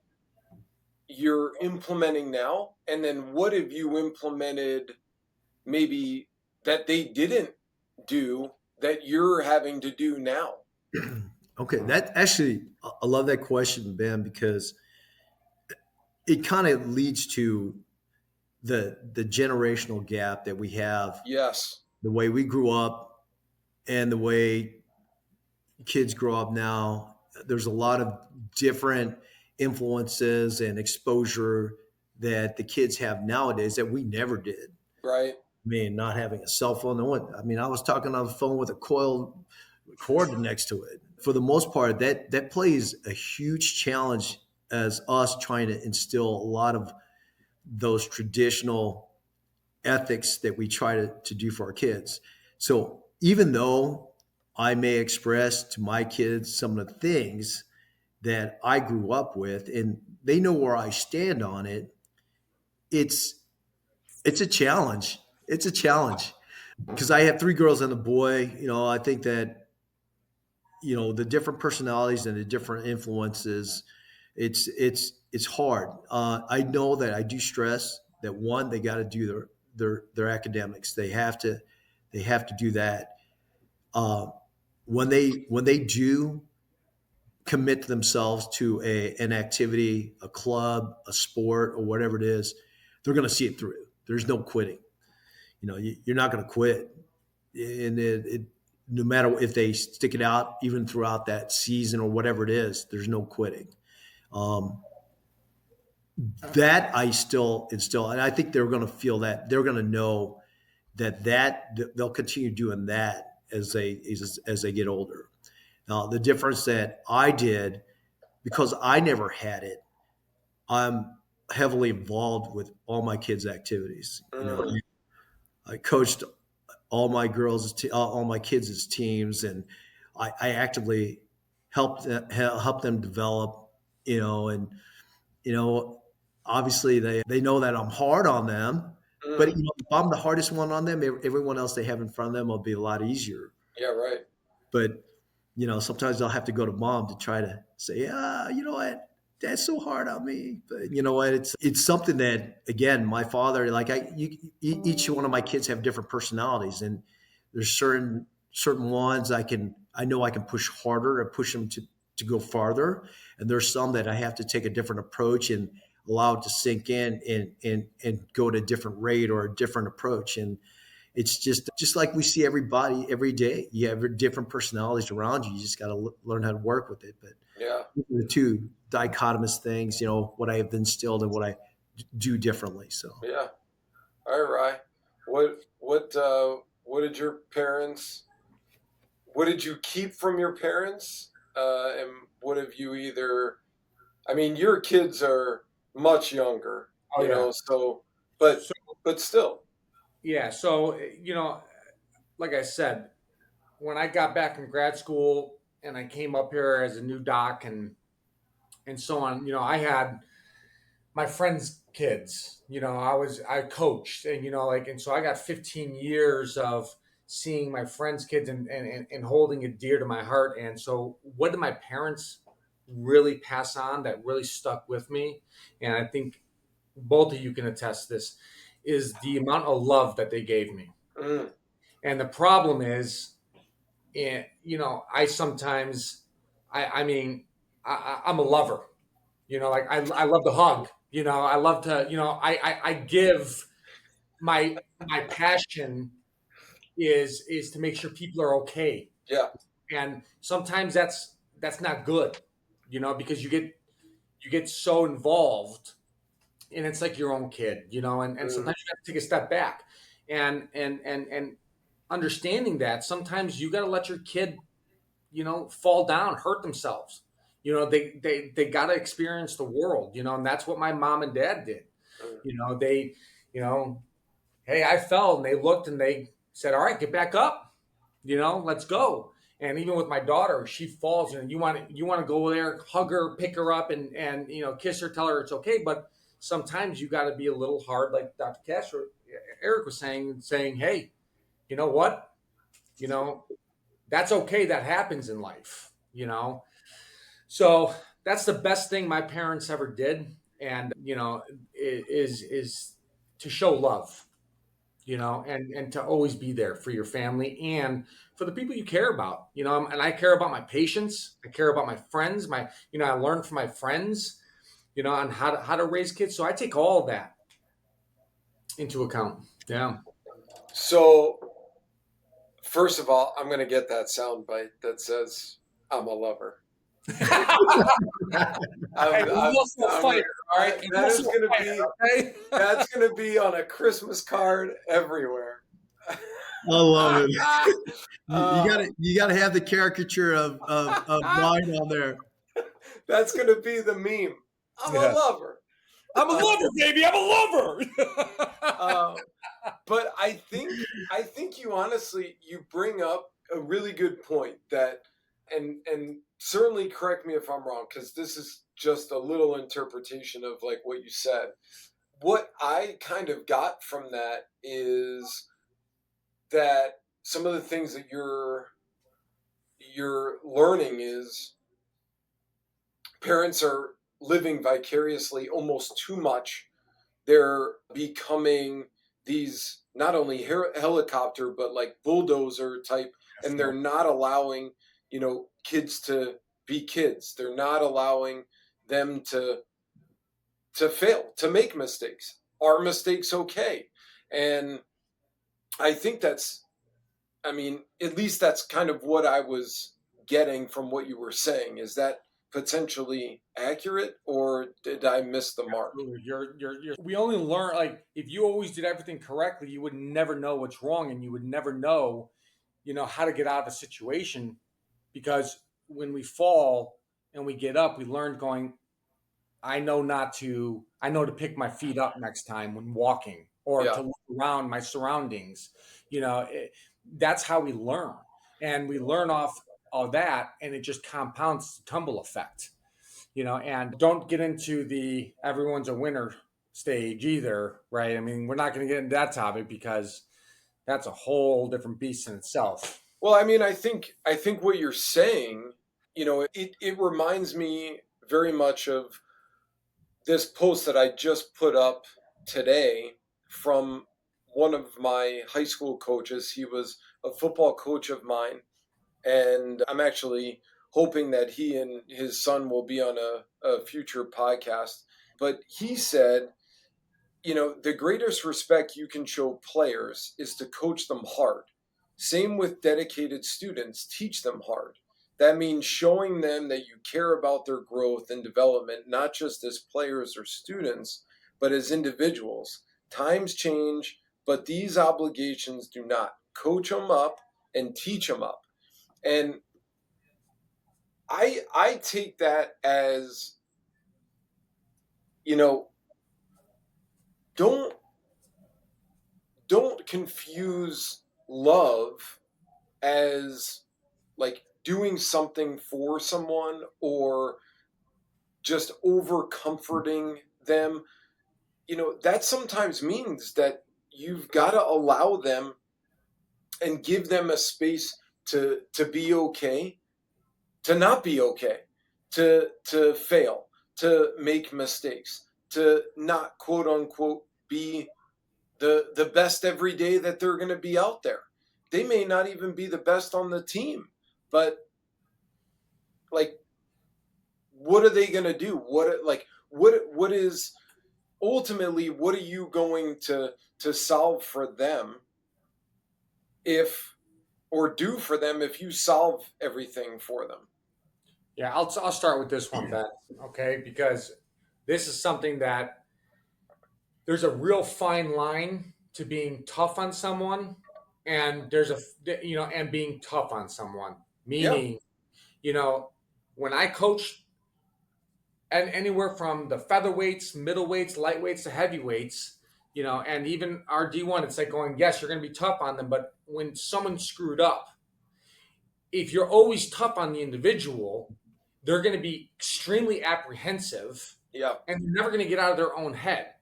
you're implementing now, and then what have you implemented maybe that they didn't do that you're having to do now? Okay, that actually, I love that question, Ben, because it kind of leads to the generational gap that we have, Yes. the way we grew up and the way kids grow up now. There's a lot of different influences and exposure that the kids have nowadays that we never did. Right. I mean, not having a cell phone. I was talking on the phone with a coiled cord next to it. For the most part, that plays a huge challenge as us trying to instill a lot of those traditional ethics that we try to do for our kids. So even though I may express to my kids some of the things that I grew up with, and they know where I stand on it, it's a challenge. It's a challenge because I have three girls and a boy. I think that the different personalities and the different influences, it's hard. I know that I do stress that, one, they got to do their academics. They have to do that. When they do commit themselves to an activity, a club, a sport, or whatever it is, they're going to see it through. There's no quitting. You're not going to quit, and no matter if they stick it out, even throughout that season or whatever it is, there's no quitting. That I still instill, and I think they're going to feel that. They're going to know that they'll continue doing that as they get older. Now, the difference that I did, because I never had it, I'm heavily involved with all my kids' activities. I coached all my all my kids' teams, and I actively help them develop. And obviously they know that I'm hard on them, but if I'm the hardest one on them, everyone else they have in front of them will be a lot easier. Yeah, right. But sometimes I'll have to go to mom to try to say, you know what, that's so hard on me. But you know what, it's something that, again, my father, like each one of my kids have different personalities, and there's certain ones I can I know I can push harder and push them to go farther. And there's some that I have to take a different approach and allow it to sink in and go at a different rate or a different approach. And it's just like we see everybody every day. You have different personalities around you. You just got to learn how to work with it. But Yeah. the two dichotomous things, what I have instilled and what I do differently. So Yeah. All right. What did your parents? What did you keep from your parents? And what have you either? I mean, your kids are much younger, Oh yeah. So, but So still. yeah. So like I said, when I got back from grad school and I came up here as a new doc and so on, I had my friends' kids. I coached, and and so I got 15 years of seeing my friends' kids and holding it dear to my heart. And so, what did my parents really pass on that really stuck with me? And I think both of you can attest this is the amount of love that they gave me. Mm, And the problem is, I sometimes, I mean, I'm a lover. Like I love to hug. I love to. I give my passion is to make sure people are okay, yeah. and sometimes that's not good, because you get so involved, and it's like your own kid, and Mm, sometimes you have to take a step back, and understanding that sometimes you got to let your kid fall down, hurt themselves. They got to experience the world, and that's what my mom and dad did. mm. They, you know, hey, I fell, and they looked and they said, "All right, get back up, let's go." And even with my daughter, she falls, you want to go there, hug her, pick her up, and kiss her, tell her it's okay. But sometimes you got to be a little hard, like Dr. Castro, Eric was saying, hey, you know what, you know that's okay. That happens in life. So that's the best thing my parents ever did, and is to show love, and to always be there for your family and for the people you care about. And I care about my patients. I care about my friends. I learn from my friends, on how to raise kids. So I take all of that into account. Yeah. So, first of all, I'm going to get that sound bite that says, "I'm a lover." I'm also a fighter. All right. I'm That is also going a to fighter. be Okay. that's going to be on a Christmas card everywhere. I love it. uh, You gotta have the caricature of mine on there. that's going to be the meme. I'm a Yeah. lover. I'm a Uh, lover, baby. I'm a lover. uh, but I think you honestly you bring up a really good point that and certainly correct me if I'm wrong because this is just a little interpretation of like what you said. What I kind of got from that is that some of the things that you're learning is parents are living vicariously almost too much. They're becoming these not only helicopter but like bulldozer type, and they're not allowing kids to be kids. They're not allowing them to fail, to make mistakes. Are mistakes okay? And I think that's, I mean, at least that's kind of what I was getting from what you were saying. Is that potentially accurate, or did I miss the mark? Absolutely. We only learn, like, if you always did everything correctly, you would never know what's wrong, and you would never know, how to get out of a situation, because when we fall and we get up, we learn going, I know to pick my feet up next time when walking, or Yeah, to look around my surroundings. That's how we learn. And we learn off of that, and it just compounds the tumble effect, and don't get into the everyone's a winner stage either, right? I mean, we're not going to get into that topic because that's a whole different beast in itself. well, I mean, I think what you're saying, it reminds me very much of this post that I just put up today from one of my high school coaches. He was a football coach of mine, And I'm actually hoping that he and his son will be on a future podcast. But he said, the greatest respect you can show players is to coach them hard. Same with dedicated students, teach them hard. That means showing them that you care about their growth and development, not just as players or students, but as individuals. Times change, but these obligations do not. Coach them up and teach them up. And I take that as, you know, don't don't confuse love as like doing something for someone or just over comforting them. That sometimes means that you've got to allow them and give them a space to be okay, to not be okay, to fail, to make mistakes, to not quote unquote be the best every day that they're going to be out there. They may not even be the best on the team, but like, what are they going to do? What is ultimately, what are you going to solve for them if, or do for them if you solve everything for them? Yeah, I'll start with this one, Ben. Okay, because this is something that there's a real fine line to being tough on someone, and and being tough on someone. Yeah. Meaning, you know, when I coach, and anywhere from the featherweights, middleweights, lightweights to heavyweights, and even our D1, it's like going, yes, you're going to be tough on them, but when someone screwed up, if you're always tough on the individual, they're going to be extremely apprehensive, Yeah. and they're never going to get out of their own head.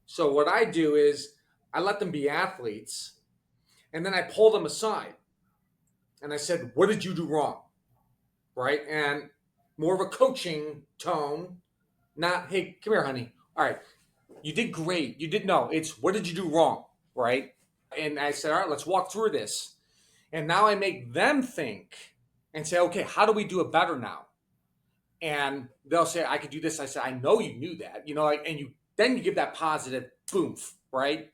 So what I do is I let them be athletes, and then I pull them aside, and I said, "What did you do wrong?" Right, and more of a coaching tone, not, "Hey, come here, honey. All right, you did great. You did no. It's what did you do wrong?" Right, and I said, "All right, let's walk through this." And now I make them think and say, "Okay, how do we do it better now?" And they'll say, "I could do this." I said, "I know you knew that, and you give that positive boomph, right?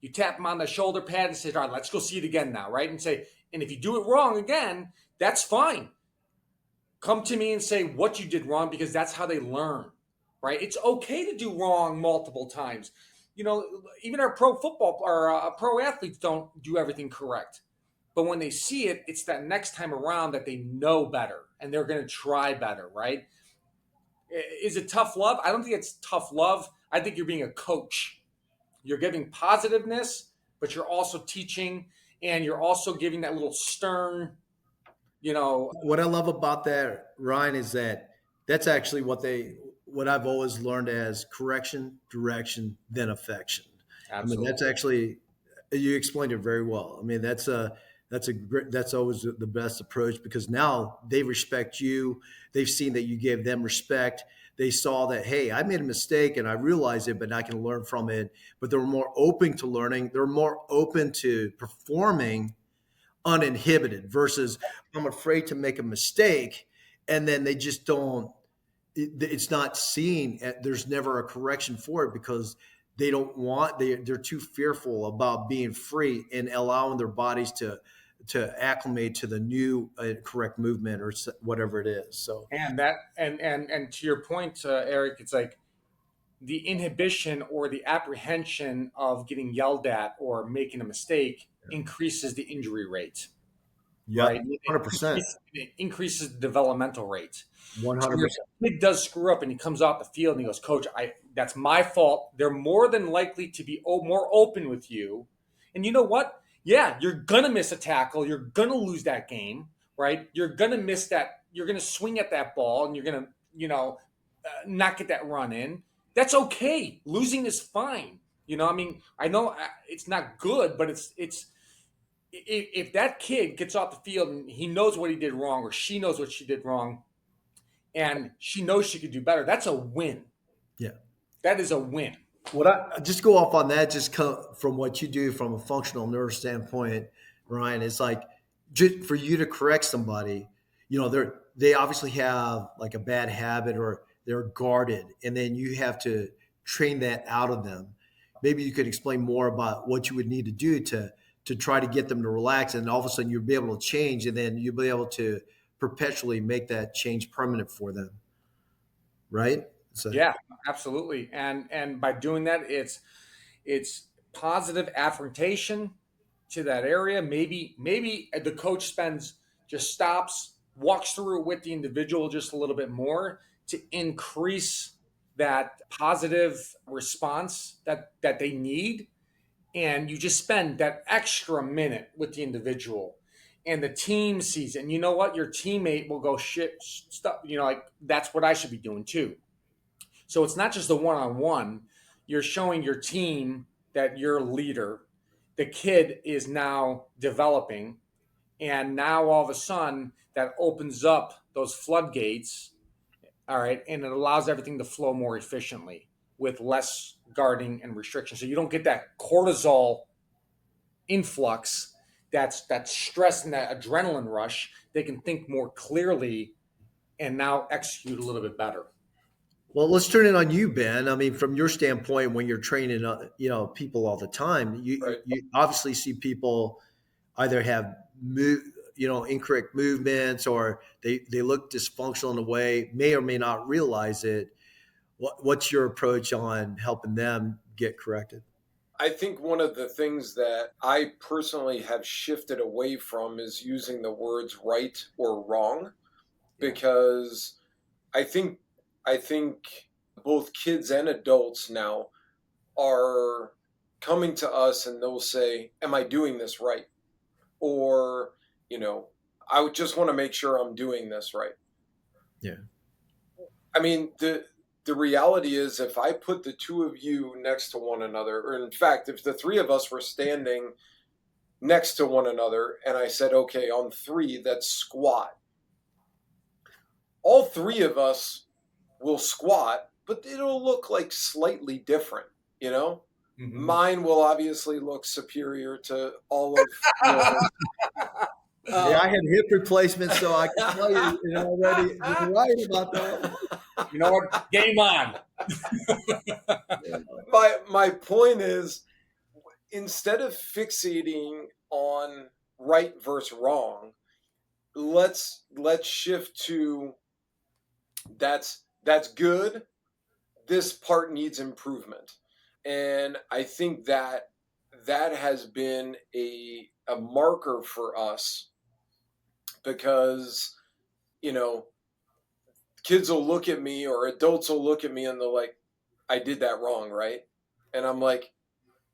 You tap them on the shoulder pad and say, "All right, let's go see it again now," right? And say, "And if you do it wrong again, that's fine. Come to me and say what you did wrong, because that's how they learn, right? It's okay to do wrong multiple times. Even our pro football or pro athletes don't do everything correct. But when they see it, it's that next time around that they know better and they're going to try better, right? Is it tough love? I don't think it's tough love. I think you're being a coach. You're giving positiveness, but you're also teaching, and you're also giving that little stern, you know, What I love about that, Ryan, is that that's actually what I've always learned as correction, direction, then affection. I mean, that's absolutely. actually, you explained it very well. I mean, that's always the best approach, because now they respect you. They've seen that you gave them respect. They saw that, hey, I made a mistake and I realized it, but I can learn from it. But they're more open to learning. They're more open to performing uninhibited versus I'm afraid to make a mistake, and then they just don't. It's not seen. There's never a correction for it because they don't want. They're too fearful about being free and allowing their bodies to acclimate to the new correct movement or whatever it is. So And that, and to your point, Eric, it's like the inhibition or the apprehension of getting yelled at or making a mistake increases the injury rate, yeah, right? It 100%, increases the developmental rate. So when 100%. a kid does screw up and he comes off the field and he goes, "Coach, that's my fault." They're more than likely to be more open with you. And you know what? Yeah, you're gonna miss a tackle. You're gonna lose that game, right? You're gonna miss that. You're gonna swing at that ball, and you're gonna, not get that run in. That's okay. Losing is fine. I mean, I know it's not good, but it's if that kid gets off the field and he knows what he did wrong, or she knows what she did wrong, and she knows she could do better, that's a win. Yeah. That is a win. What I just go off on that, just from what you do from a functional nerve standpoint, Ryan, it's like just for you to correct somebody, they obviously have like a bad habit or they're guarded, and then you have to train that out of them. Maybe you could explain more about what you would need to do to try to get them to relax, and all of a sudden you'll be able to change, and then you'll be able to perpetually make that change permanent for them, right? So Yeah, absolutely. And by doing that, it's positive affrontation to that area. Maybe the coach just stops, walks through it with the individual just a little bit more to increase that positive response that they need. And you just spend that extra minute with the individual, and the team sees it. And you know what? Your teammate will go, shit, stuff, like that's what I should be doing too. So it's not just the one on one. You're showing your team that you're a leader. The kid is now developing. And now all of a sudden, that opens up those floodgates. All right. And it allows everything to flow more efficiently with less guarding and restriction. So you don't get that cortisol influx, that's that stress and that adrenaline rush. They can think more clearly and now execute a little bit better. well, let's turn it on you, Ben. I mean, from your standpoint, when you're training, people all the time, Right. you obviously see people either have incorrect movements, or they look dysfunctional in a way, may or may not realize it. What's your approach on helping them get corrected? I think one of the things that I personally have shifted away from is using the words right or wrong, Yeah. because I think I think both kids and adults now are coming to us and they'll say, "Am I doing this right?" Or, you know, "I would just want to make sure I'm doing this right." Yeah. I mean, the reality is, if I put the two of you next to one another, or in fact, if the three of us were standing next to one another and I said, "Okay, on three, let's squat," all three of us will squat, but it'll look like slightly different, you know? Mm-hmm. Mine will obviously look superior to all of yours. Yeah, I Um, had hip replacement, so I can tell you, already you're right about that. You know what? Game on. my point is, instead of fixating on right versus wrong, let's shift to that's good. This part needs improvement, and I think that that has been a marker for us, because you know kids will look at me or adults will look at me and they're like, "I did that wrong, right?" And I'm like,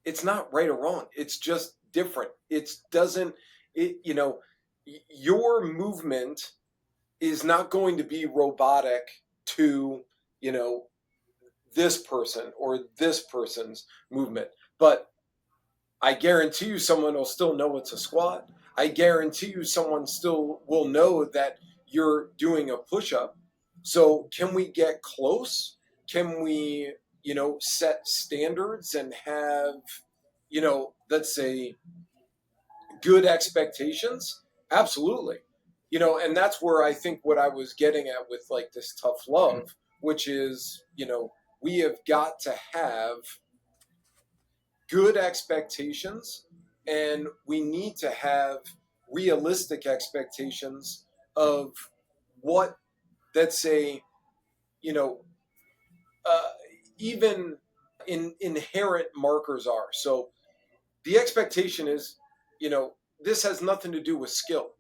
it's not right or wrong. It's just different. It doesn't, it, your movement is not going to be robotic to, you know, this person or this person's movement. But I guarantee you someone will still know it's a squat. I guarantee you someone still will know that you're doing a push up. So can we get close? Can we, set standards and have, let's say, good expectations? Absolutely. And that's where I think what I was getting at with like this tough love, which is, we have got to have good expectations, and we need to have realistic expectations of what, let's say, you know uh, even inherent markers are. So the expectation is, this has nothing to do with skill.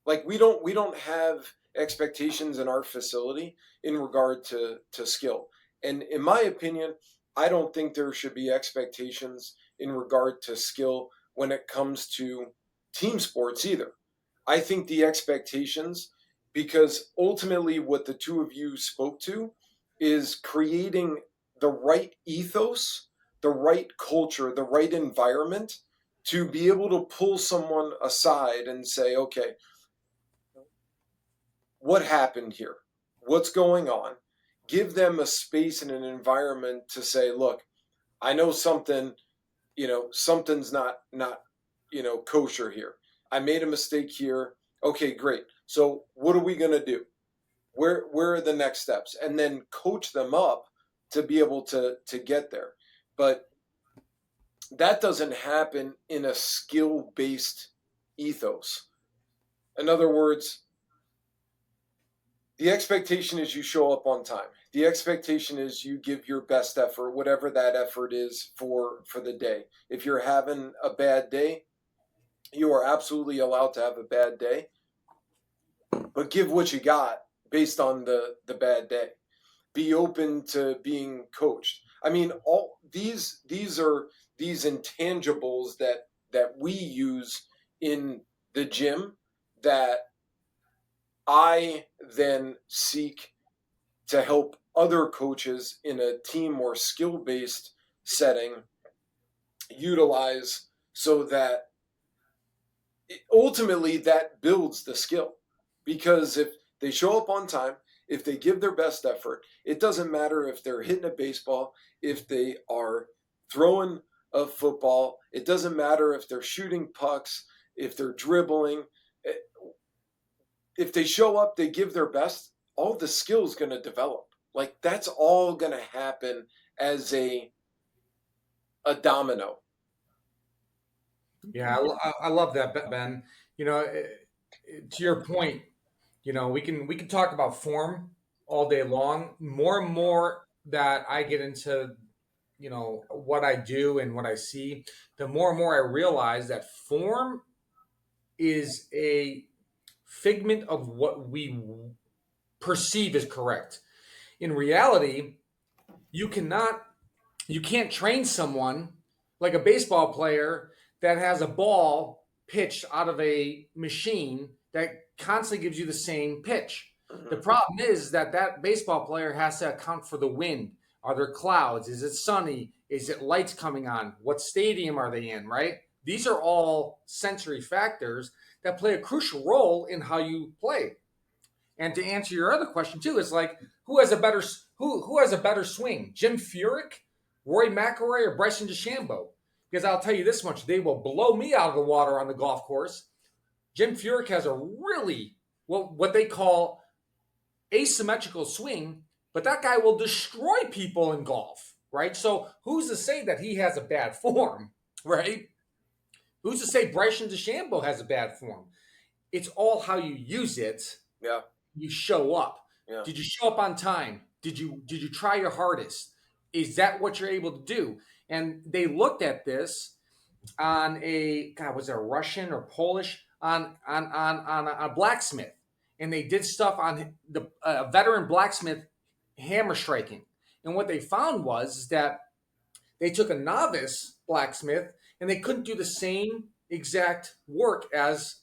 Like we don't have expectations in our facility in regard to skill. And in my opinion, I don't think there should be expectations in regard to skill when it comes to team sports either. I think the expectations, because ultimately what the two of you spoke to is creating the right ethos, the right culture, the right environment to be able to pull someone aside and say, "Okay, what happened here? What's going on?" Give them a space and an environment to say, "Look, I know something's not kosher here. I made a mistake here. Okay, great. So what are we going to do? Where are the next steps? And then coach them up to be able to get there. But that doesn't happen in a skill-based ethos. In other words, the expectation is you show up on time. The expectation is you give your best effort, whatever that effort is for the day. If you're having a bad day, you are absolutely allowed to have a bad day, but give what you got based on the bad day. Be open to being coached. I mean, all these are these intangibles that we use in the gym that I then seek to help other coaches in a team or skill-based setting utilize, so that ultimately that builds the skill. Because if they show up on time, if they give their best effort, it doesn't matter if they're hitting a baseball, if they are throwing a football, it doesn't matter if they're shooting pucks, if they're dribbling. If they show up, they give their best, all the skills going to develop. Like, that's all going to happen as a domino. Yeah, I love that, Ben. You know, to your point, you know, we can talk about form all day long. More and more that I get into, you know, what I do and what I see, the more and more I realize that form is a figment of what we perceive as correct. In reality, you cannot you can't train someone like a baseball player that has a ball pitched out of a machine that constantly gives you the same pitch. Mm-hmm. The problem is that that baseball player has to account for the wind. Are there clouds? Is it sunny? Is it lights coming on? What stadium are they in, right? These are all sensory factors that play a crucial role in how you play. And to answer your other question too, it's like who has a better swing, Jim Furyk, Roy McIlroy, or Bryson DeChambeau? Because I'll tell you this much: they will blow me out of the water on the golf course. Jim Furyk has a really what they call asymmetrical swing, but that guy will destroy people in golf, right? So who's to say that he has a bad form, right? Who's to say Bryson DeChambeau has a bad form? It's all how you use it. Yeah. You show up. Yeah. Did you show up on time? Did you try your hardest? Is that what you're able to do? And they looked at this on was it a Russian or Polish on a blacksmith, and they did stuff on the veteran blacksmith hammer striking. And what they found was that they took a novice blacksmith and they couldn't do the same exact work as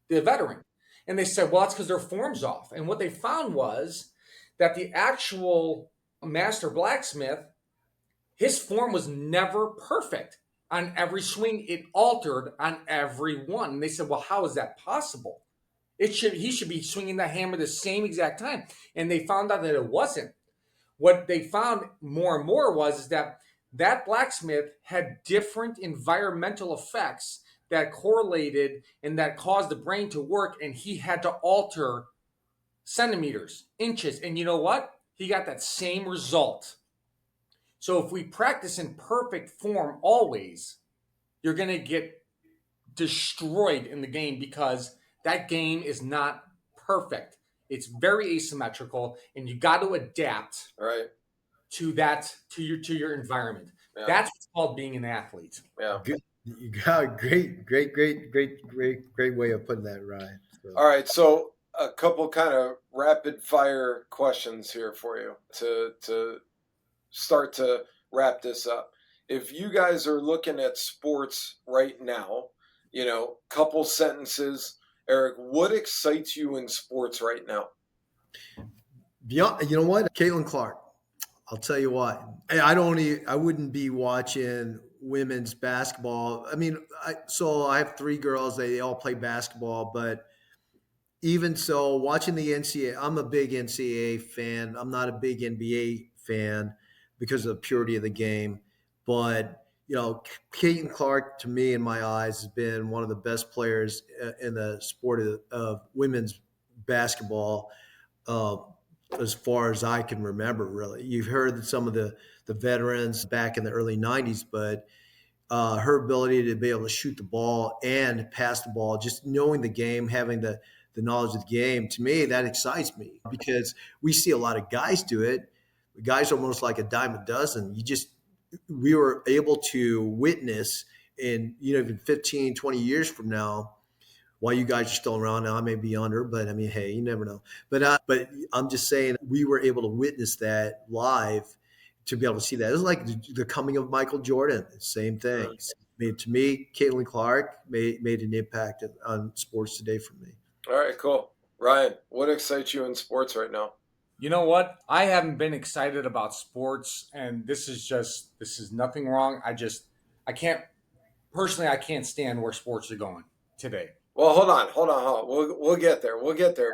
the veteran. And they said, well, that's because their form's off. And what they found was that the actual master blacksmith, his form was never perfect on every swing. It altered on every one. And they said, well, how is that possible? He should be swinging that hammer the same exact time. And they found out that it wasn't. What they found more and more was that blacksmith had different environmental effects that correlated and that caused the brain to work, and he had to alter centimeters, inches, and you know what? He got that same result. So if we practice in perfect form always, you're going to get destroyed in the game because that game is not perfect. It's very asymmetrical, and you got to adapt Right. to your environment. Yeah. That's what's called being an athlete. Yeah. Good. You got a great way of putting that, Ryan. So. All right. So a couple kind of rapid fire questions here for you to start to wrap this up. If you guys are looking at sports right now, you know, couple sentences, Eric, what excites you in sports right now? Beyond, you know what? Caitlin Clark. I'll tell you what. I wouldn't be watching women's basketball. I mean, I have three girls. They all play basketball, but even so, watching the NCAA, I'm a big NCAA fan. I'm not a big NBA fan because of the purity of the game. But Caitlin Clark, to me, in my eyes, has been one of the best players in the sport of women's basketball, uh, as far as I can remember. Really, you've heard some of the veterans back in the early '90s, but her ability to be able to shoot the ball and pass the ball, just knowing the game, having the knowledge of the game, to me, that excites me because we see a lot of guys do it. Guys are almost like a dime a dozen. We were able to witness in, even 15, 20 years from now, while you guys are still around now, I may be under, but I mean, hey, you never know. But I'm just saying we were able to witness that live, to be able to see that. It was like the coming of Michael Jordan. Same thing. To me, Caitlin Clark made an impact on sports today for me. All right, cool. Ryan, what excites you in sports right now? You know what? I haven't been excited about sports, and this is nothing wrong. I can't stand where sports are going today. Well, hold on. We'll get there.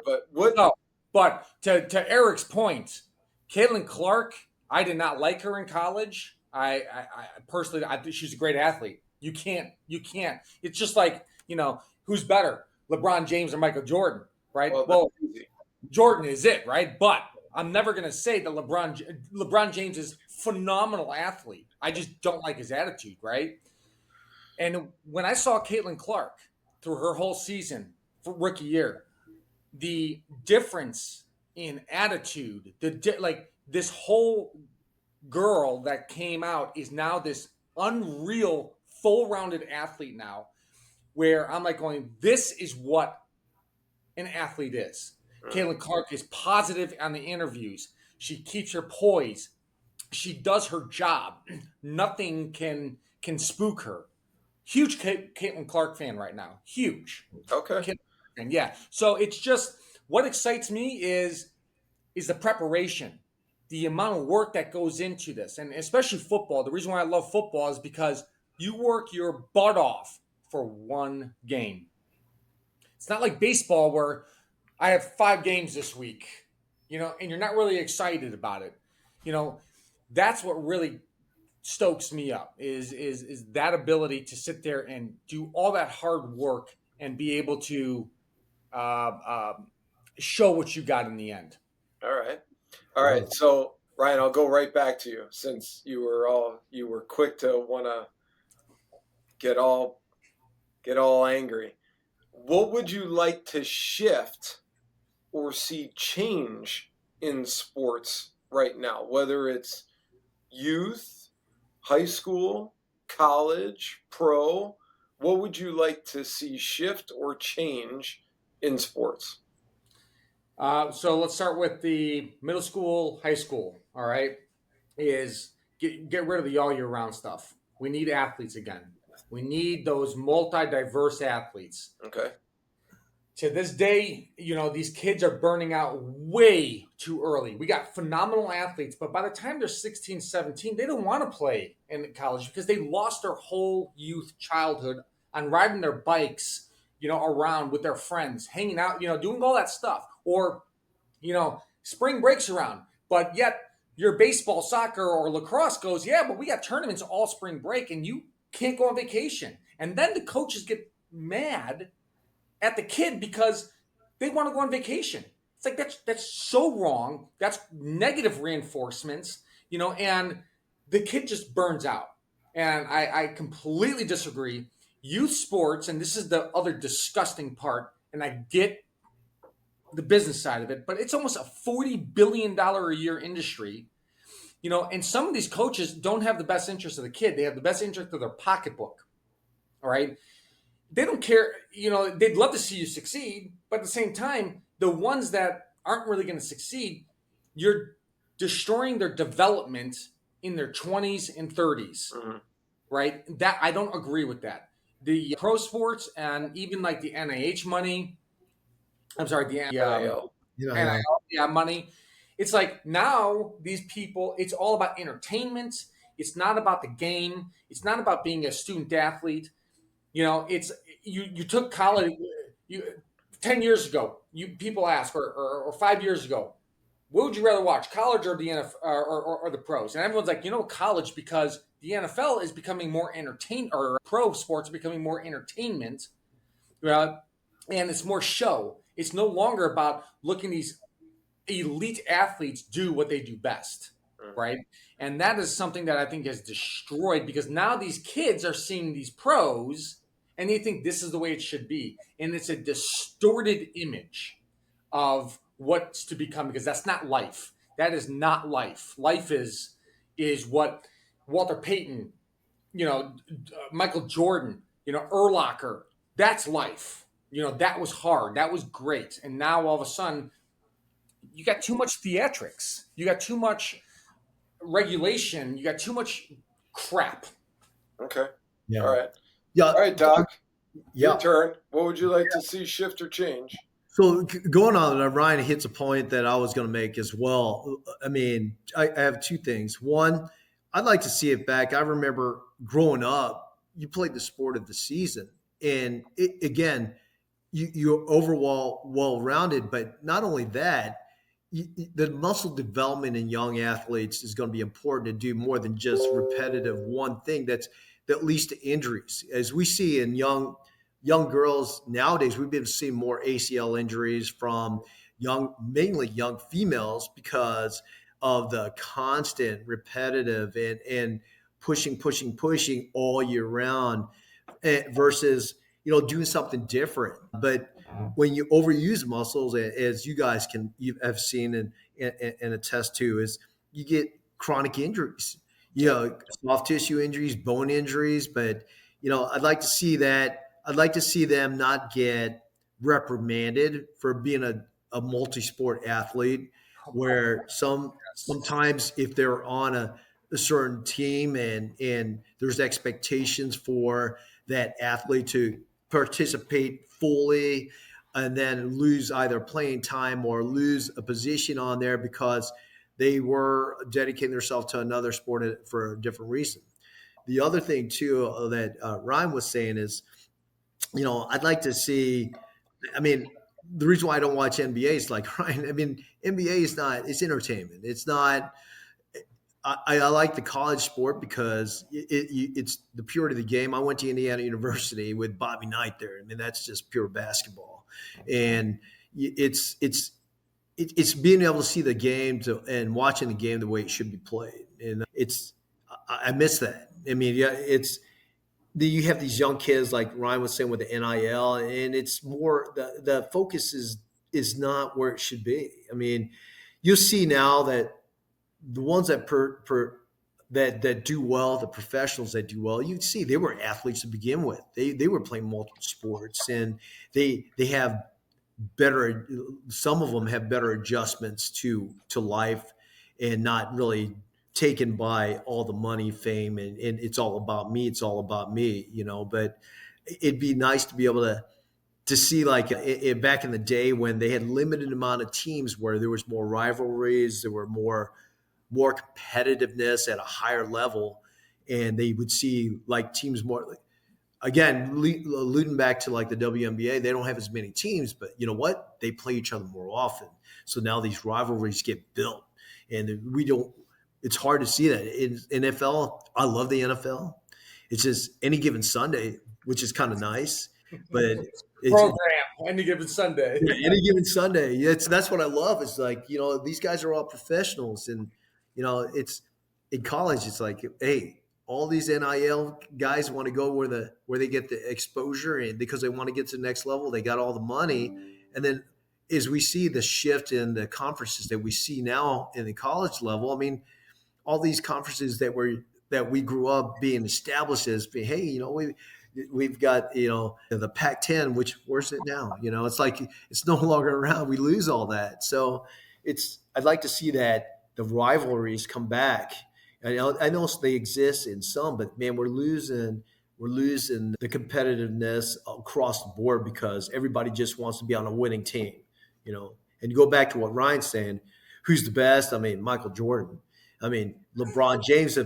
But what? No, but to Eric's point, Caitlin Clark, I did not like her in college. I personally, I think she's a great athlete. You can't. It's just like, who's better, LeBron James or Michael Jordan, right? Well, Jordan is it, right? But I'm never going to say that LeBron James is a phenomenal athlete. I just don't like his attitude, right? And when I saw Caitlin Clark through her whole season for rookie year, the difference in attitude, this whole girl that came out is now this unreal, full-rounded athlete now, where I'm like going, this is what an athlete is. Caitlin Clark is positive on the interviews. She keeps her poise. She does her job. Nothing can spook her. Huge Caitlin Clark fan right now. Huge. Okay. And yeah. So it's just, what excites me is the preparation, the amount of work that goes into this, and especially football. The reason why I love football is because you work your butt off for one game. It's not like baseball where I have 5 games this week, and you're not really excited about it. That's what really stokes me up is that ability to sit there and do all that hard work and be able to show what you got in the end. All right. So Ryan, I'll go right back to you, since you were quick to want to get all angry. What would you like to shift or see change in sports right now, whether it's youth, high school, college, pro? What would you like to see shift or change in sports? So let's start with the middle school, high school. All right, is get rid of the all year round stuff. We need athletes again. We need those multi-diverse athletes. Okay. To this day, these kids are burning out way too early. We got phenomenal athletes, but by the time they're 16, 17, they don't want to play in college because they lost their whole youth childhood on riding their bikes, around with their friends, hanging out, doing all that stuff. Or, spring breaks around, but yet your baseball, soccer, or lacrosse goes, yeah, but we got tournaments all spring break and you can't go on vacation. And then the coaches get mad at the kid because they want to go on vacation. It's like, that's so wrong. That's negative reinforcements, and the kid just burns out. And I completely disagree. Youth sports, and this is the other disgusting part, and I get the business side of it, but it's almost a $40 billion a year industry, and some of these coaches don't have the best interest of the kid. They have the best interest of their pocketbook. All right. They don't care, they'd love to see you succeed, but at the same time, the ones that aren't really going to succeed, you're destroying their development in their 20s and 30s, right? That I don't agree with that. The pro sports and even like the NIH money, NIL money. It's like now these people, it's all about entertainment. It's not about the game. It's not about being a student athlete. It's you took college 10 years ago. People ask, or 5 years ago, what would you rather watch, college or the NFL or the pros? And everyone's like, college, because the NFL is becoming more or pro sports are becoming more entertainment, uh, and it's more show. It's no longer about looking these elite athletes do what they do best, right? And that is something that I think has destroyed, because now these kids are seeing these pros and they think this is the way it should be. And it's a distorted image of what's to become, because that's not life. That is not life. Life is what Walter Payton, Michael Jordan, Urlacher, that's life. That was hard. That was great. And now all of a sudden, you got too much theatrics. You got too much regulation. You got too much crap. Okay. Yeah. All right. Yeah. All right, Doc. Yeah. Your turn. What would you like to see shift or change? So going on, Ryan hits a point that I was going to make as well. I mean, I have two things. One, I'd like to see it back. I remember growing up, you played the sport of the season, and again, you're overall well-rounded. But not only that, the muscle development in young athletes is going to be important to do more than just repetitive one thing that leads to injuries, as we see in young girls nowadays. We've been seeing more ACL injuries from mainly young females, because of the constant repetitive and pushing all year round, versus doing something different. But when you overuse muscles, as you guys have seen and attest to, is you get chronic injuries, soft tissue injuries, bone injuries. But I'd like to see that. I'd like to see them not get reprimanded for being a multi-sport athlete, where sometimes if they're on a certain team and there's expectations for that athlete to participate fully, and then lose either playing time or lose a position on there because they were dedicating themselves to another sport for a different reason. The other thing too that Ryan was saying is, I'd like to see. I mean, the reason why I don't watch NBA is like Ryan. I mean, NBA is not. It's entertainment. It's not. I like the college sport because it's the purity of the game. I went to Indiana University with Bobby Knight there. I mean, that's just pure basketball, and it's being able to see the game and watching the game the way it should be played. And I miss that. I mean, yeah, you have these young kids like Ryan was saying with the NIL, and it's more the focus is not where it should be. I mean, you'll see now that the ones that that do well, the professionals that do well, you see they were athletes to begin with. They were playing multiple sports, and they have better. Some of them have better adjustments to life, and not really taken by all the money, fame, and it's all about me. It's all about me, But it'd be nice to be able to see, like back in the day when they had limited amount of teams, where there was more rivalries, there were more competitiveness at a higher level, and they would see like teams more. Again, alluding back to like the WNBA, they don't have as many teams, but you know what? They play each other more often. So now these rivalries get built, and we don't. It's hard to see that in NFL. I love the NFL. It's just any given Sunday, which is kind of nice, but Program any given Sunday. Any given Sunday. That's what I love. It's like, these guys are all professionals, and it's in college. It's like, hey, all these NIL guys want to go where they get the exposure, and because they want to get to the next level, they got all the money. And then as we see the shift in the conferences that we see now in the college level, I mean, all these conferences that we grew up being established as being, hey, we've got the Pac-10, which where's it now? It's like it's no longer around. We lose all that. So I'd like to see that the rivalries come back. I know they exist in some, but man, we're losing the competitiveness across the board because everybody just wants to be on a winning team. And you go back to what Ryan's saying, who's the best? I mean, Michael Jordan. I mean, LeBron James,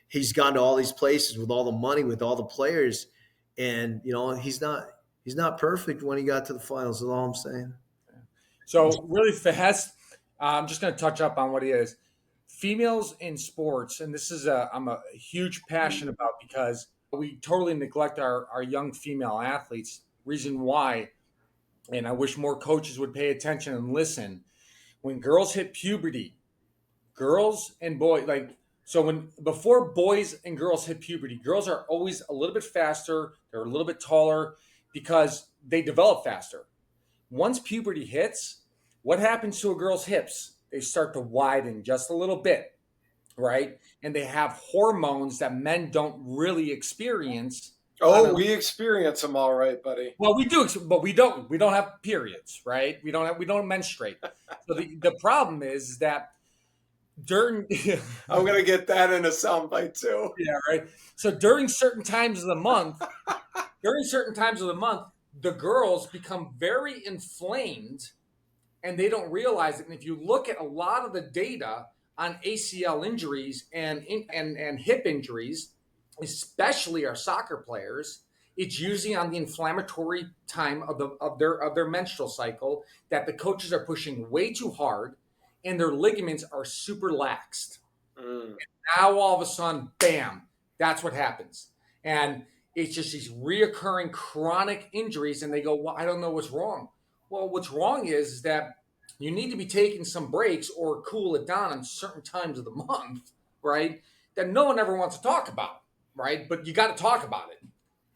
he's gone to all these places with all the money, with all the players, and he's not perfect when he got to the finals. Is all I'm saying. So really fast, I'm just going to touch up on what he is. females in sports, and this is I'm a huge passion about, because we totally neglect our young female athletes. Reason why, and I wish more coaches would pay attention and listen. When girls hit puberty, girls and boys, like, so when before boys and girls hit puberty, girls are always a little bit faster, they're a little bit taller because they develop faster. Once puberty hits, what happens to a girl's hips? They start to widen just a little bit, right? And they have hormones that men don't really experience. Oh, we experience them all right, buddy. Well, we do, but we don't have periods, right? We don't menstruate. So the problem is that during I'm gonna get that in a soundbite too. yeah, right. So during certain times of the month, the girls become very inflamed and they don't realize it. And if you look at a lot of the data on ACL injuries and hip injuries, especially our soccer players, it's usually on the inflammatory time of their menstrual cycle that the coaches are pushing way too hard and their ligaments are super laxed. And now all of a sudden, bam, that's what happens. And it's just these reoccurring chronic injuries, and they go, well, I don't know what's wrong. Well, what's wrong is that you need to be taking some breaks or cool it down on certain times of the month, right? That no one ever wants to talk about, right? But you got to talk about it.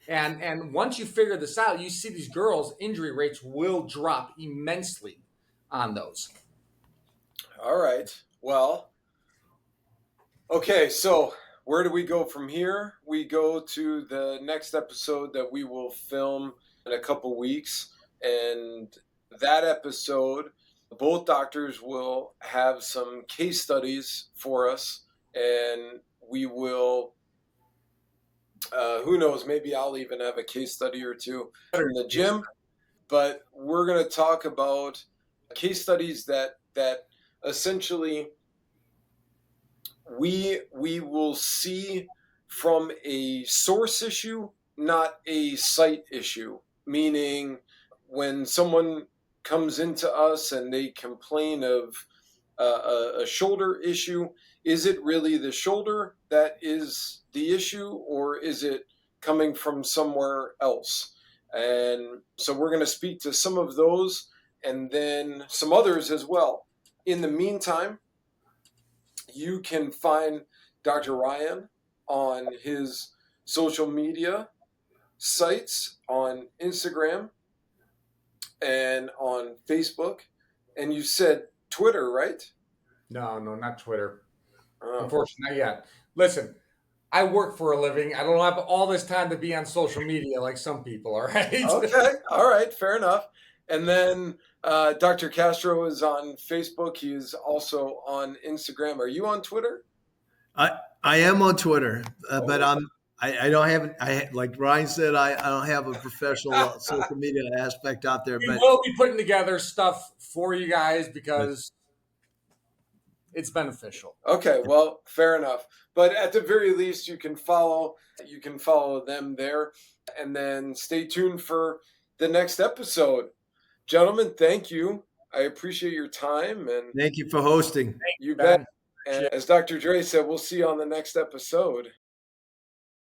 And once you figure this out, you see these girls' injury rates will drop immensely on those. All right. Well, okay, so where do we go from here? We go to the next episode that we will film in a couple weeks. And that episode, both doctors will have some case studies for us. And we will, who knows, maybe I'll even have a case study or two in the gym. But we're going to talk about case studies that essentially we will see from a source issue, not a site issue. Meaning, when someone comes into us and they complain of a shoulder issue, is it really the shoulder that is the issue, or is it coming from somewhere else? And so we're going to speak to some of those and then some others as well. In the meantime, you can find Dr. Ryan on his social media sites, on Instagram and on Facebook. And you said Twitter, right? No, not Twitter. Oh. Unfortunately, not yet. Listen, I work for a living. I don't have all this time to be on social media like some people, all right? Okay, all right, fair enough. And then Dr. Castro is on Facebook. He is also on Instagram. Are you on Twitter? I am on Twitter, but I don't have, like Ryan said, I don't have a professional social media aspect out there. We But will be putting together stuff for you guys because it's beneficial. Okay, well, fair enough. But at the very least, you can follow them there, and then stay tuned for the next episode. Gentlemen, thank you. I appreciate your time, and thank you for hosting. you bet. And as Dr. Dre said, we'll see you on the next episode.